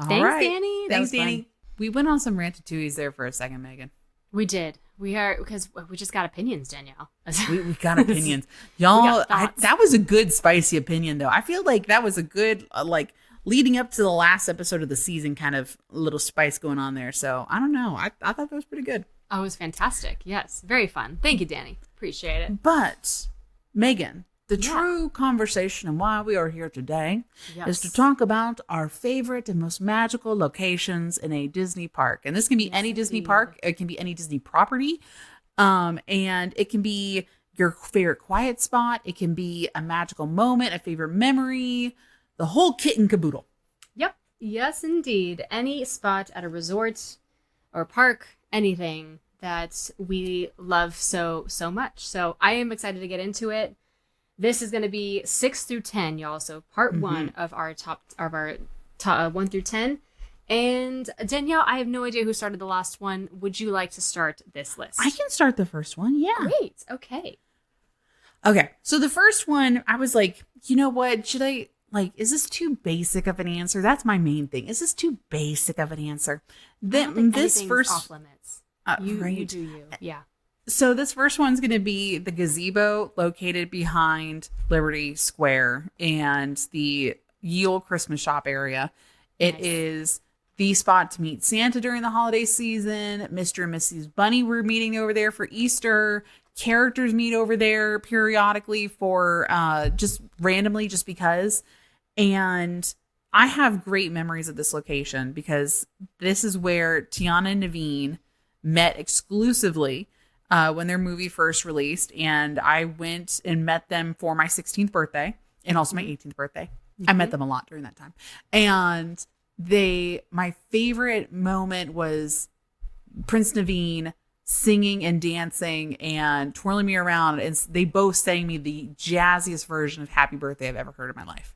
Speaker 3: Thanks, Danny. That
Speaker 4: Thanks,
Speaker 3: was fun.
Speaker 4: Danny. We went on some ratatouilles there for a second, Megan.
Speaker 3: We did. We are, because we just got opinions, Danielle.
Speaker 4: We got opinions. Y'all,
Speaker 3: got thoughts.
Speaker 4: that was a good spicy opinion, though. I feel like that was a good, leading up to the last episode of the season, kind of little spice going on there. So I don't know. I thought that was pretty good.
Speaker 3: Oh, it was fantastic. Yes. Very fun. Thank you, Danny. Appreciate it.
Speaker 4: But, Megan, the
Speaker 3: Yeah.
Speaker 4: true conversation and why we are here today is
Speaker 3: Yes.
Speaker 4: to talk about our favorite and most magical locations in a Disney park. And this can be any Disney
Speaker 3: indeed.
Speaker 4: park. It can be any Disney property. And it can be your favorite quiet spot. It can be a magical moment, a favorite memory, the whole kit and caboodle.
Speaker 3: Yep. Yes, indeed. Any spot at a resort or park, anything that we love so much. So I am excited to get into it. This is going to be 6 through 10, y'all. So part 1 of our top 1 through 10. And Danielle, I have no idea who started the last one. Would you like to start this list?
Speaker 4: I can start the first one. Yeah.
Speaker 3: Great. Okay.
Speaker 4: Okay. So the first one, I was like, you know what? Should I, is this too basic of an answer? That's my main thing. Is this too basic of an answer?
Speaker 3: I don't think
Speaker 4: This
Speaker 3: anything's
Speaker 4: first,
Speaker 3: off limits. You
Speaker 4: right.
Speaker 3: do you. Yeah.
Speaker 4: So this first one's going to be the gazebo located behind Liberty Square and the Yule Christmas shop area. It
Speaker 3: Nice.
Speaker 4: is the spot to meet Santa during the holiday season. Mr. and Mrs. Bunny were meeting over there for Easter. Characters meet over there periodically for just randomly, just because. And I have great memories of this location because this is where Tiana and Naveen met exclusively when their movie first released. And I went and met them for my 16th birthday and also my 18th birthday. I met them a lot during that time. And my favorite moment was Prince Naveen singing and dancing and twirling me around. And they both sang me the jazziest version of Happy Birthday I've ever heard in my life.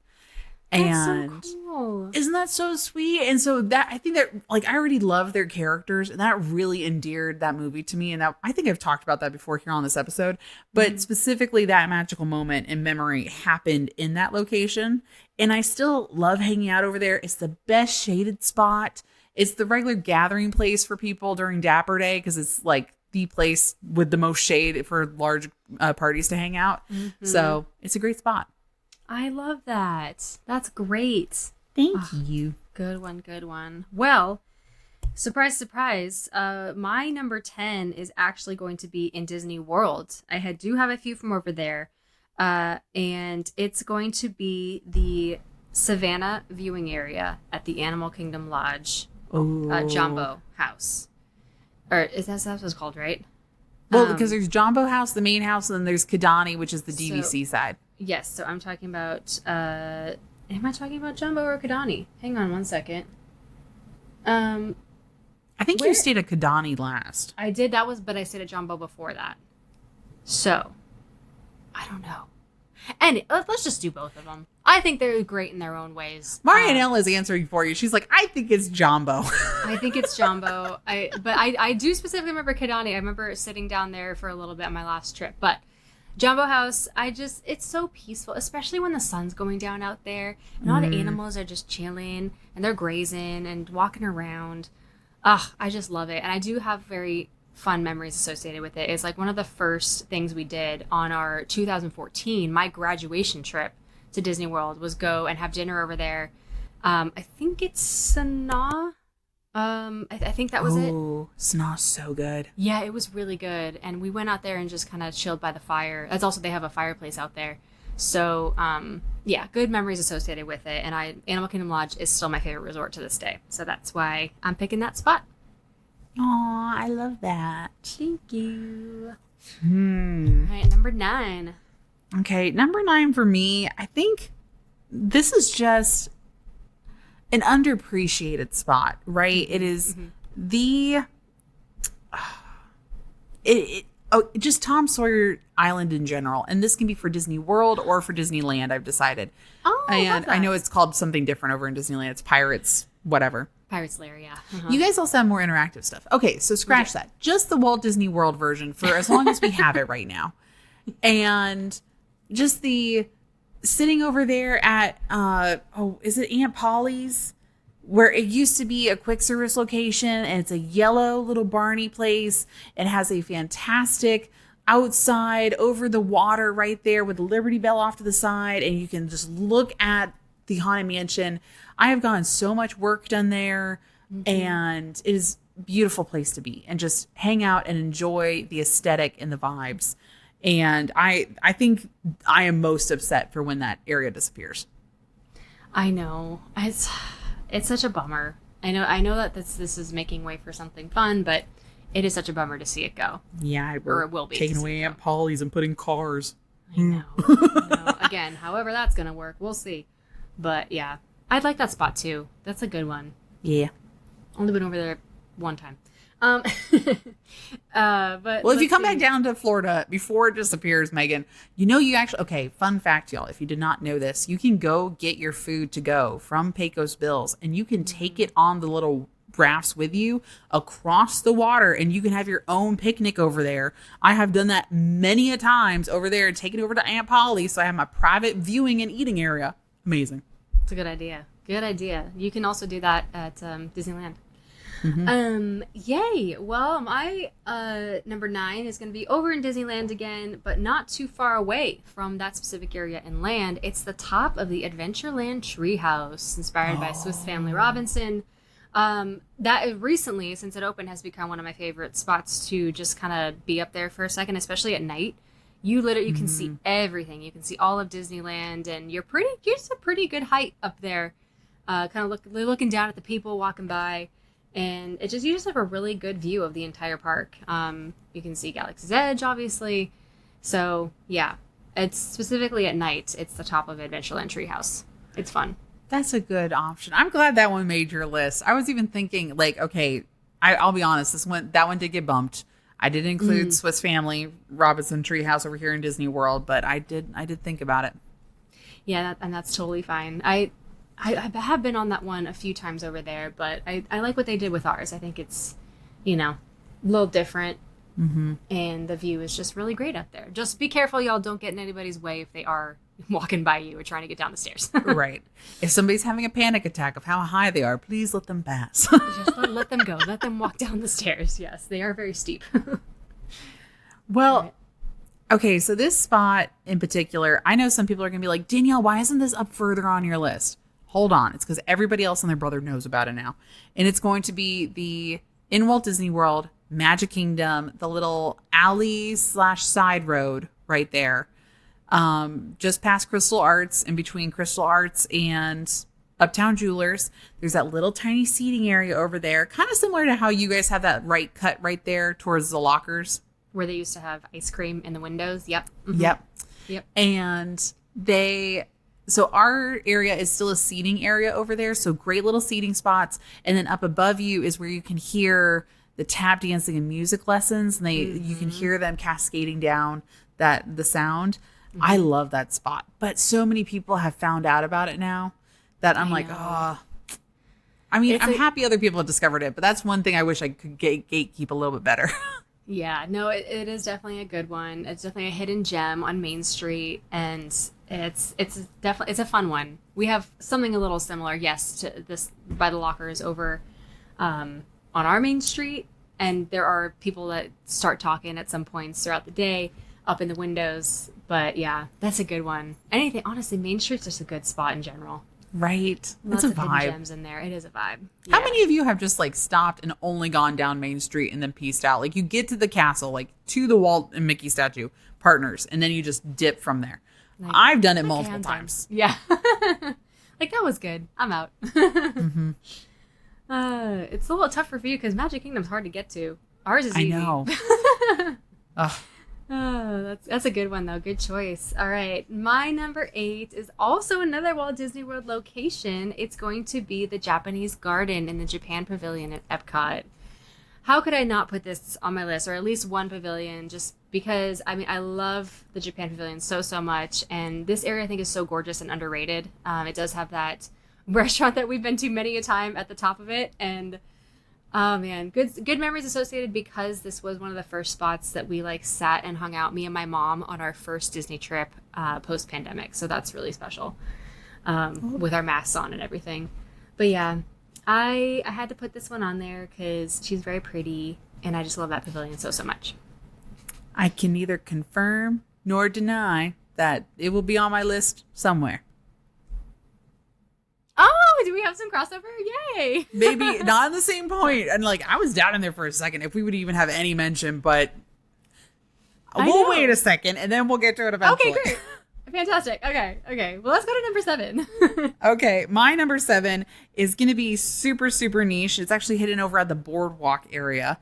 Speaker 3: That's so cool.
Speaker 4: Isn't that so sweet? And so that, I think that, I already love their characters, and that really endeared that movie to me. And I think I've talked about that before here on this episode, but specifically that magical moment in memory happened in that location. And I still love hanging out over there. It's the best shaded spot. It's the regular gathering place for people during Dapper Day, because it's the place with the most shade for large parties to hang out. So it's a great spot.
Speaker 3: I love that. That's great.
Speaker 4: Thank you.
Speaker 3: Good one. Good one. Well, surprise, surprise. My number 10 is actually going to be in Disney World. I do have a few from over there. And it's going to be the Savannah viewing area at the Animal Kingdom Lodge, Jumbo House. Or is that what it's called, right?
Speaker 4: Well, because there's Jumbo House, the main house, and then there's Kidani, which is the DVC side.
Speaker 3: Yes, so I'm talking about, am I talking about Jumbo or Kidani? Hang on one second.
Speaker 4: I think you stayed at Kidani last.
Speaker 3: I did, but I stayed at Jumbo before that. So, I don't know. And let's just do both of them. I think they're great in their own ways.
Speaker 4: Marianelle is answering for you. She's like, I think it's Jumbo.
Speaker 3: I think it's Jumbo. I do specifically remember Kidani. I remember sitting down there for a little bit on my last trip. But Jumbo House, it's so peaceful, especially when the sun's going down out there and all the animals are just chilling and they're grazing and walking around. I just love it. And I do have very fun memories associated with it. It's one of the first things we did on our 2014, my graduation trip to Disney World, was go and have dinner over there. I think it's Sanaa. I think that was it.
Speaker 4: Oh, Sanaa's so good.
Speaker 3: Yeah, it was really good. And we went out there and just kind of chilled by the fire. That's also, they have a fireplace out there. So, yeah, good memories associated with it. And Animal Kingdom Lodge is still my favorite resort to this day. So that's why I'm picking that spot.
Speaker 4: Aw, I love that.
Speaker 3: Thank you. All right, number 9.
Speaker 4: Okay, number 9 for me, I think this is just an underappreciated spot, right? It is just Tom Sawyer Island in general. And this can be for Disney World or for Disneyland, I've decided.
Speaker 3: Oh,
Speaker 4: and I know it's called something different over in Disneyland. It's Pirates, whatever.
Speaker 3: Pirates Lair, yeah.
Speaker 4: You guys also have more interactive stuff. Okay, so scratch that. Just the Walt Disney World version for as long as we have it right now. And just the sitting over there at, is it Aunt Polly's? where it used to be a quick service location, and it's a yellow little barny place. It has a fantastic outside over the water right there with the Liberty Bell off to the side, and you can just look at the Haunted Mansion. I have gotten so much work done there, and it is a beautiful place to be and just hang out and enjoy the aesthetic and the vibes. And I think I am most upset for when that area disappears.
Speaker 3: I know. It's such a bummer. I know that this is making way for something fun, but it is such a bummer to see it go.
Speaker 4: Yeah,
Speaker 3: or it will be
Speaker 4: taking away Aunt Polly's and putting cars.
Speaker 3: I know. I know. Again, however that's gonna work, we'll see. But yeah, I'd like that spot too. That's a good one.
Speaker 4: Yeah.
Speaker 3: Only been over there one time. But
Speaker 4: well, if you come back down to Florida before it disappears, Megan, you actually, okay, fun fact, y'all, if you did not know this, you can go get your food to go from Pecos Bills, and you can take it on the little rafts with you across the water, and you can have your own picnic over there. I have done that many a times over there and taken it over to Aunt Polly, so I have my private viewing and eating area. Amazing.
Speaker 3: It's a good idea. Good idea. You can also do that at Disneyland. Yay. Well, my number 9 is going to be over in Disneyland again, but not too far away from that specific area in land. It's the top of the Adventureland Treehouse, inspired by Swiss Family Robinson. That recently, since it opened, has become one of my favorite spots to just kind of be up there for a second, especially at night. You can see everything. You can see all of Disneyland, and you're just a pretty good height up there, kind of looking down at the people walking by. And you just have a really good view of the entire park. You can see Galaxy's Edge, obviously. So, yeah. It's specifically at night. It's the top of Adventureland Treehouse. It's fun.
Speaker 4: That's a good option. I'm glad that one made your list. I was even thinking, like, okay, I'll be honest. That one did get bumped. I did include Swiss Family Robinson Treehouse over here in Disney World, but I did think about it.
Speaker 3: Yeah, and that's totally fine. I have been on that one a few times over there, but I like what they did with ours. I think it's, a little different, and the view is just really great up there. Just be careful, y'all. Don't get in anybody's way if they are walking by you or trying to get down the stairs.
Speaker 4: Right. If somebody's having a panic attack of how high they are, please let them pass.
Speaker 3: Just let them go. Let them walk down the stairs. Yes, they are very steep.
Speaker 4: Well,
Speaker 3: right.
Speaker 4: Okay, so this spot in particular, I know some people are going to be like, Danielle, why isn't this up further on your list? Hold on. It's because everybody else and their brother knows about it now. And it's going to be in Walt Disney World, Magic Kingdom, the little alley/side road right there. Just past Crystal Arts, in between Crystal Arts and Uptown Jewelers. There's that little tiny seating area over there. Kind of similar to how you guys have that right cut right there towards the lockers.
Speaker 3: Where they used to have ice cream in the windows. Yep.
Speaker 4: Yep. And so our area is still a seating area over there. So great little seating spots. And then up above you is where you can hear the tap dancing and music lessons. And you can hear them cascading down the sound. I love that spot. But so many people have found out about it now that I'm like, oh. I mean, I'm happy other people have discovered it. But that's one thing I wish I could gatekeep a little bit better.
Speaker 3: Yeah, no, it is definitely a good one. It's definitely a hidden gem on Main Street, and it's a fun one. We have something a little similar, yes, to this by the lockers over on our Main Street, and there are people that start talking at some points throughout the day up in the windows. But yeah, that's a good one. Honestly, Main Street's just a good spot in general.
Speaker 4: Right.
Speaker 3: Lots
Speaker 4: it's a
Speaker 3: of hidden
Speaker 4: vibe.
Speaker 3: gems in there. It is a vibe.
Speaker 4: How
Speaker 3: Yeah.
Speaker 4: many of you have just like stopped and only gone down Main Street and then pieced out? Like you get to the castle, like to the Walt and Mickey statue partners, and then you just dip from there.
Speaker 3: Like,
Speaker 4: I've done it
Speaker 3: okay,
Speaker 4: multiple
Speaker 3: I'm done.
Speaker 4: times.
Speaker 3: Yeah. Like that was good. I'm out. It's a little tougher for you because Magic Kingdom's hard to get to. Ours is easy.
Speaker 4: I know. Ugh.
Speaker 3: Oh, that's a good one though. Good choice. All right, my number 8 is also another Walt Disney World location. It's going to be the Japanese Garden in the Japan Pavilion at Epcot. How could I not put this on my list, or at least one pavilion, just because I love the Japan Pavilion so much, and this area I think is so gorgeous and underrated. It does have that restaurant that we've been to many a time at the top of it, and oh man, good memories associated because this was one of the first spots that we sat and hung out, me and my mom, on our first Disney trip post-pandemic. So that's really special with our masks on and everything. But yeah, I had to put this one on there because she's very pretty, and I just love that pavilion so much.
Speaker 4: I can neither confirm nor deny that it will be on my list somewhere.
Speaker 3: Oh, do we have some crossover? Yay!
Speaker 4: Maybe not on the same point. And like, I was down in there for a second if we would even have any mention, but we'll wait a second and then we'll get to it eventually.
Speaker 3: Okay, great. Fantastic. Okay. Well, let's go to number 7.
Speaker 4: Okay, my number 7 is going to be super, super niche. It's actually hidden over at the boardwalk area.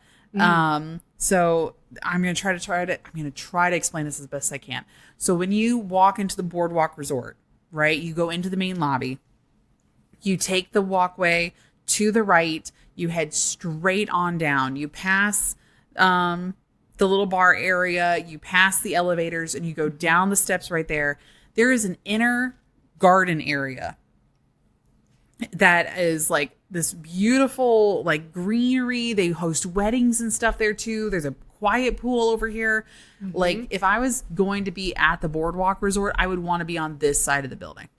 Speaker 4: So I'm going to try to explain this as best I can. So when you walk into the boardwalk resort, right, you go into the main lobby, you take the walkway to the right, you head straight on down, you pass, the little bar area, you pass the elevators, and you go down the steps right there. There is an inner garden area that is like this beautiful like greenery. They host weddings and stuff there too. There's a quiet pool over here. Like if I was going to be at the boardwalk resort, I would want to be on this side of the building.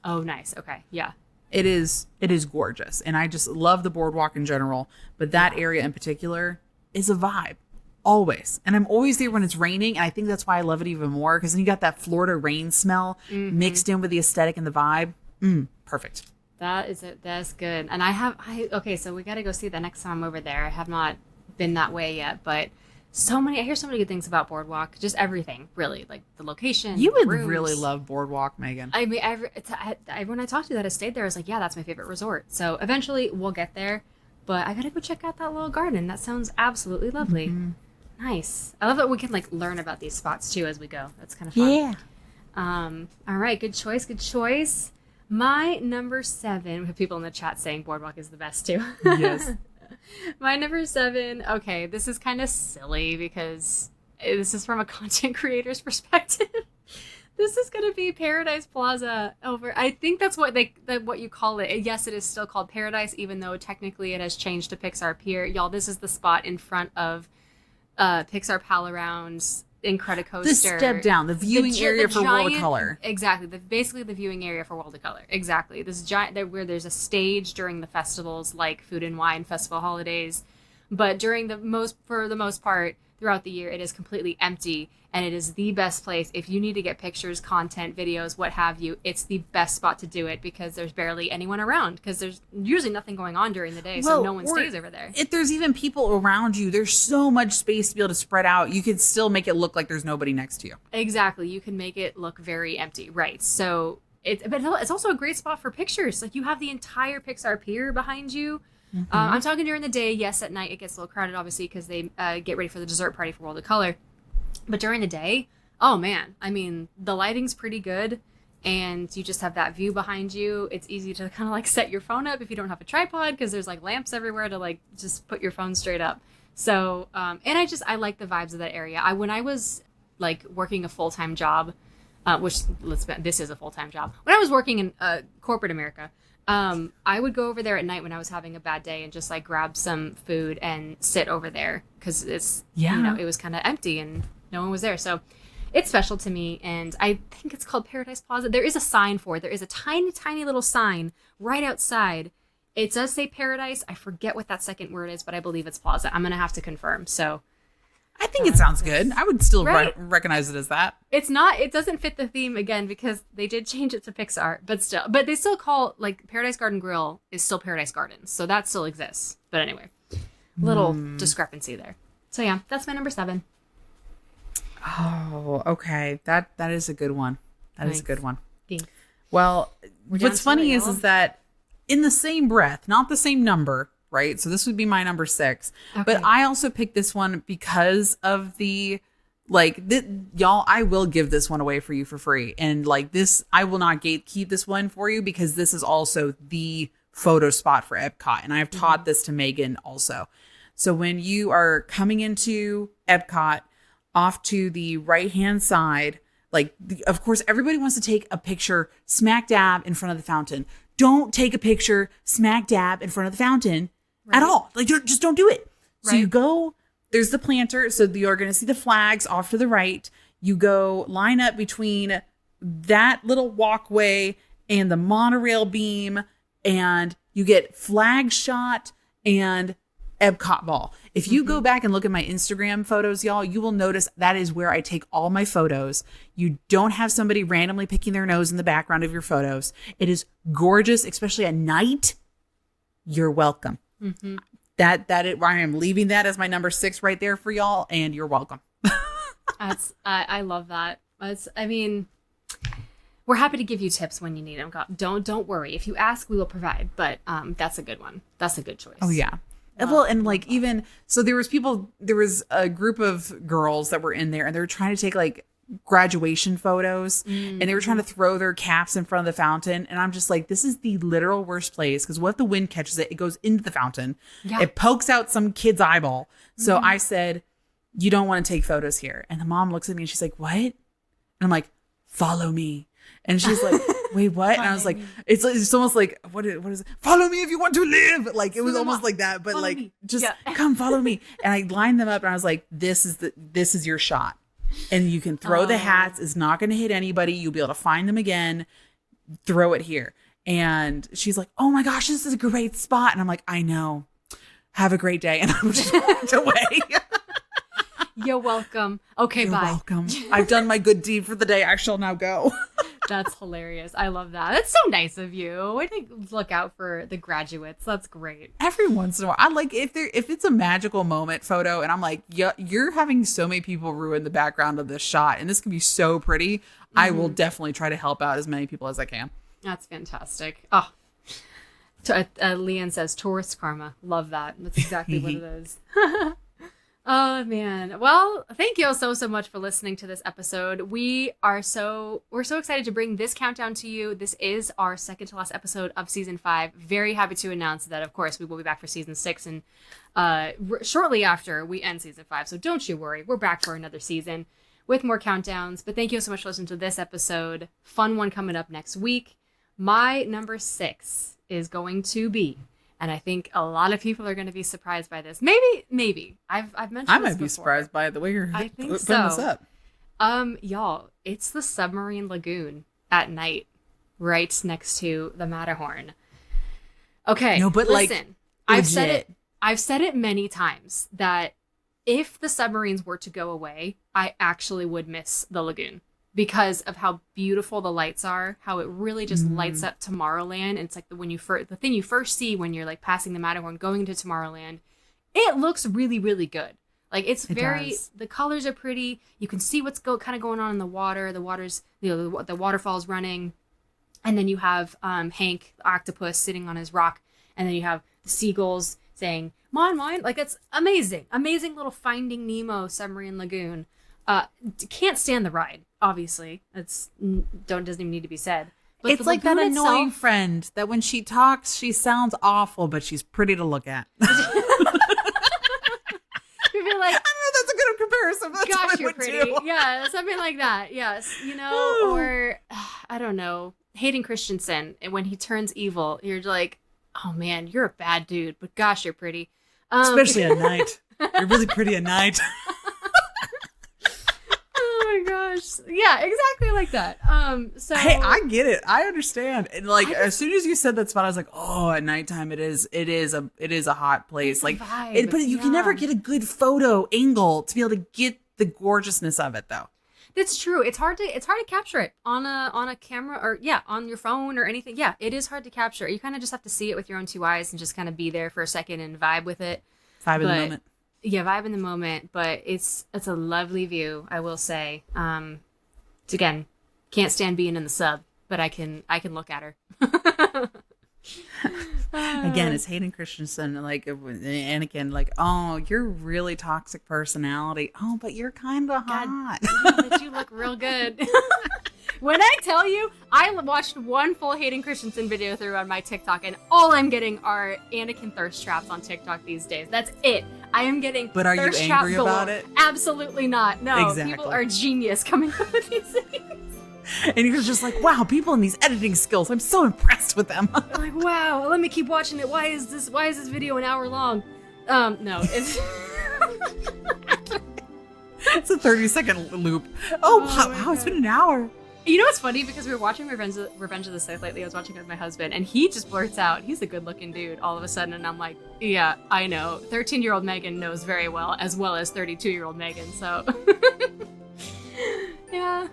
Speaker 3: Oh, nice. Okay. Yeah.
Speaker 4: It is gorgeous. And I just love the boardwalk in general, but that area in particular is a vibe. Always. And I'm always there when it's raining. And I think that's why I love it even more. Because then you got that Florida rain smell mixed in with the aesthetic and the vibe. Perfect.
Speaker 3: That's good. And okay, so we got to go see that next time I'm over there. I have not been that way yet, but I hear so many good things about Boardwalk. Just everything, really. Like the location.
Speaker 4: You would
Speaker 3: rooms.
Speaker 4: really love Boardwalk, Megan.
Speaker 3: I mean, everyone I talked to that has stayed there was like, yeah, that's my favorite resort. So eventually we'll get there. But I got to go check out that little garden. That sounds absolutely lovely. Nice. I love that we can like learn about these spots too as we go. That's kind of fun.
Speaker 4: Yeah.
Speaker 3: All right. Good choice. My number 7, we have people in the chat saying Boardwalk is the best too.
Speaker 4: Yes.
Speaker 3: My number 7. Okay. This is kind of silly because this is from a content creator's perspective. This is going to be Paradise Plaza over. I think that's what you call it. Yes, it is still called Paradise, even though technically it has changed to Pixar Pier. Y'all, this is the spot in front of Pixar Pal Around's Incredicoaster.
Speaker 4: The step down, the viewing area for World of Color.
Speaker 3: Exactly. Basically the viewing area for World of Color. Exactly. This giant, where there's a stage during the festivals like Food and Wine Festival holidays. But for the most part, throughout the year, it is completely empty. And it is the best place. If you need to get pictures, content, videos, what have you, it's the best spot to do it because there's barely anyone around because there's usually nothing going on during the day. So no one stays over there.
Speaker 4: If there's even people around you, there's so much space to be able to spread out. You could still make it look like there's nobody next to you.
Speaker 3: Exactly. You can make it look very empty. Right. So it's also a great spot for pictures. Like you have the entire Pixar Pier behind you. I'm talking during the day. Yes, at night it gets a little crowded, obviously, because they get ready for the dessert party for World of Color. But during the day, oh man, I mean, the lighting's pretty good and you just have that view behind you. It's easy to kind of like set your phone up if you don't have a tripod because there's like lamps everywhere to like just put your phone straight up. So, and I like the vibes of that area. When I was like working a full-time job, this is a full-time job. When I was working in corporate America, I would go over there at night when I was having a bad day and just like grab some food and sit over there because it was kind of empty and no one was there. So it's special to me. And I think it's called Paradise Plaza. There is a sign for it. There is a tiny, tiny little sign right outside. It does say Paradise. I forget what that second word is, but I believe it's Plaza. I'm going to have to confirm. So
Speaker 4: I think it sounds good. I would still recognize it as that.
Speaker 3: It's not. It doesn't fit the theme again because they did change it to Pixar, but they still call like Paradise Garden Grill is still Paradise Gardens, so that still exists. But anyway, little discrepancy there. So yeah, that's my number 7.
Speaker 4: Oh, okay. That is a good one. That is a good one.
Speaker 3: Thanks.
Speaker 4: Well, what's funny is that in the same breath, not the same number. Right. So this would be my number 6. Okay. But I also picked this one because of the y'all, I will give this one away for you for free. And like this, I will not gatekeep this one for you because this is also the photo spot for Epcot. And I've taught this to Megan also. So when you are coming into Epcot off to the right hand side, of course, everybody wants to take a picture smack dab in front of the fountain. Don't take a picture smack dab in front of the fountain. Right. At all. Like, just don't do it. So you go, there's the planter. So you're going to see the flags off to the right. You go line up between that little walkway and the monorail beam. And you get Flag Shot and Epcot Ball. If you go back and look at my Instagram photos, y'all, you will notice that is where I take all my photos. You don't have somebody randomly picking their nose in the background of your photos. It is gorgeous, especially at night. You're welcome. I am leaving that as my number 6 right there for y'all, and you're welcome.
Speaker 3: I love that. We're happy to give you tips when you need them. Don't worry. If you ask, we will provide. But that's a good one. That's a good choice.
Speaker 4: Oh yeah. Well, and like even so, there was a group of girls that were in there, and they were trying to take like graduation photos, and they were trying to throw their caps in front of the fountain. And I'm just like, this is the literal worst place, because what if the wind catches it? It goes into the fountain. Yeah. It pokes out some kid's eyeball. So I said, you don't want to take photos here. And the mom looks at me and she's like, what? And I'm like, follow me. And she's like, wait, what? And I was like, it's almost like, what is it? Follow me if you want to live. Like, it was almost like that, but like, just come follow me. And I lined them up and I was like, this is your shot. And you can throw the hats. It's not going to hit anybody. You'll be able to find them again. Throw it here. And she's like, oh my gosh, this is a great spot. And I'm like, I know. Have a great day. And I just walked away.
Speaker 3: You're welcome. Okay,
Speaker 4: You're
Speaker 3: bye.
Speaker 4: welcome. I've done my good deed for the day. I shall now go.
Speaker 3: That's hilarious. I love that. That's so nice of you. I think look out for the graduates. That's great.
Speaker 4: Every once in a while, I like if it's a magical moment photo, and I'm like, yeah, you're having so many people ruin the background of this shot, and this can be so pretty. I will definitely try to help out as many people as I can.
Speaker 3: That's fantastic. Oh, Leanne says tourist karma. Love that. That's exactly what it is. Oh man. Well, thank you all so much for listening to this episode. We're so excited to bring this countdown to you. This is our second to last episode of season 5. Very happy to announce that, of course, we will be back for season 6 and shortly after we end season 5. So don't you worry. We're back for another season with more countdowns. But thank you so much for listening to this episode. Fun one coming up next week. My number 6 is going to be, and I think a lot of people are going to be surprised by this. Maybe. I've mentioned
Speaker 4: I
Speaker 3: this
Speaker 4: might be
Speaker 3: before.
Speaker 4: surprised by the way you're
Speaker 3: I think
Speaker 4: putting
Speaker 3: so.
Speaker 4: this up.
Speaker 3: Y'all, it's the submarine lagoon at night, right next to the Matterhorn. Okay.
Speaker 4: No, but
Speaker 3: listen,
Speaker 4: like,
Speaker 3: I've said it many times that if the submarines were to go away, I actually would miss the lagoon, because of how beautiful the lights are, how it really just lights up Tomorrowland. And it's like the thing you first see when you're like passing the Matterhorn going into Tomorrowland, it looks really, really good. Like the colors are pretty. You can see what's kind of going on in the water. The water's, the waterfall's running. And then you have Hank, the octopus, sitting on his rock. And then you have the seagulls saying, mine, mine. Like, it's amazing. Amazing little Finding Nemo submarine lagoon. Can't stand the ride, obviously. Doesn't even need to be said. But
Speaker 4: it's like that annoying friend that when she talks, she sounds awful, but she's pretty to look at.
Speaker 3: You'd be like,
Speaker 4: I don't know if that's a good comparison, but that's
Speaker 3: gosh,
Speaker 4: what I
Speaker 3: you're
Speaker 4: would
Speaker 3: pretty.
Speaker 4: do.
Speaker 3: Yeah, something like that. Yes, or I don't know, Hayden Christensen, and when he turns evil, you're like, oh man, you're a bad dude, but gosh, you're pretty.
Speaker 4: Especially at night. You're really pretty at night.
Speaker 3: Oh my gosh. Yeah, exactly like that. So
Speaker 4: hey, I get it. I understand. And like as soon as you said that spot, I was like, oh, at nighttime it is a hot place. Like
Speaker 3: vibe,
Speaker 4: but you can never get a good photo angle to be able to get the gorgeousness of it though.
Speaker 3: That's true. It's hard to capture it on a camera or on your phone or anything. Yeah, it is hard to capture. You kind of just have to see it with your own 2 eyes and just kind of be there for a second and vibe with it.
Speaker 4: Vibe in the moment.
Speaker 3: Yeah, vibe in the moment, but it's a lovely view, I will say. Again, can't stand being in the sub, but I can look at her.
Speaker 4: Again, it's Hayden Christensen, like Anakin, like, oh, you're really toxic personality. Oh, but you're kind of hot.
Speaker 3: But you look real good. When I tell you, I watched one full Hayden Christensen video through on my TikTok, and all I'm getting are Anakin thirst traps on TikTok these days. That's it. I am getting.
Speaker 4: But are you
Speaker 3: thirst
Speaker 4: angry
Speaker 3: trap
Speaker 4: about
Speaker 3: galore.
Speaker 4: it?
Speaker 3: Absolutely not. No,
Speaker 4: Exactly.
Speaker 3: People are genius coming up with these things.
Speaker 4: And you're just like, wow, people in these editing skills. I'm so impressed with them.
Speaker 3: I'm like, wow, let me keep watching it. Why is this video an hour long? No, it's.
Speaker 4: It's a 30-second loop. Oh, wow, it's been an hour.
Speaker 3: You know what's funny? Because we were watching Revenge of the Sith lately. I was watching it with my husband, and he just blurts out, he's a good-looking dude all of a sudden. And I'm like, yeah, I know. 13-year-old Megan knows very well as 32-year-old Megan. So, yeah.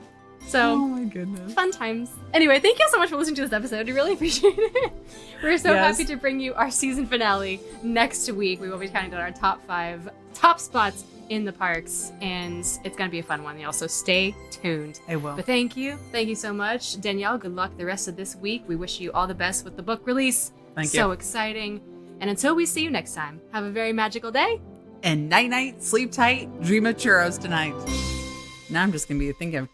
Speaker 3: So,
Speaker 4: Oh my goodness.
Speaker 3: fun times. Anyway, thank you so much for listening to this episode. We really appreciate it. We're so happy to bring you our season finale next week. We will be counting down our top 5 top spots in the parks, and it's going to be a fun one, y'all. So stay tuned.
Speaker 4: I will.
Speaker 3: But thank you so much, Danielle. Good luck the rest of this week. We wish you all the best with the book release.
Speaker 4: Thank you.
Speaker 3: So exciting. And until we see you next time, have a very magical day.
Speaker 4: And night night, sleep tight, dream of churros tonight. Now I'm just gonna be thinking of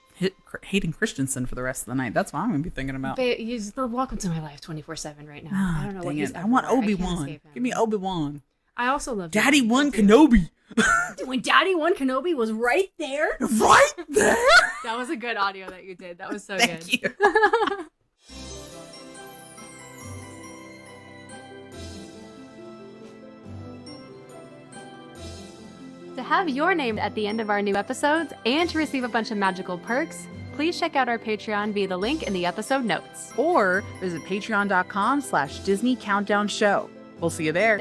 Speaker 4: Hayden Christensen for the rest of the night. That's what I'm gonna be thinking about.
Speaker 3: But he's the welcome to my life 24/7 right now. I don't know what
Speaker 4: Dang
Speaker 3: he's
Speaker 4: it. I want
Speaker 3: everywhere. I can't
Speaker 4: Obi-Wan.
Speaker 3: escape him.
Speaker 4: Give me Obi-Wan.
Speaker 3: I also love
Speaker 4: Daddy
Speaker 3: Danielle.
Speaker 4: One Kenobi.
Speaker 3: When Daddy One Kenobi was right there.
Speaker 4: Right there.
Speaker 3: That was a good audio that you did. That was so
Speaker 4: Thank
Speaker 3: good.
Speaker 4: you.
Speaker 3: To have your name at the end of our new episodes and to receive a bunch of magical perks, please check out our Patreon via the link in the episode notes.
Speaker 4: Or visit patreon.com/Disney Countdown Show. We'll see you there.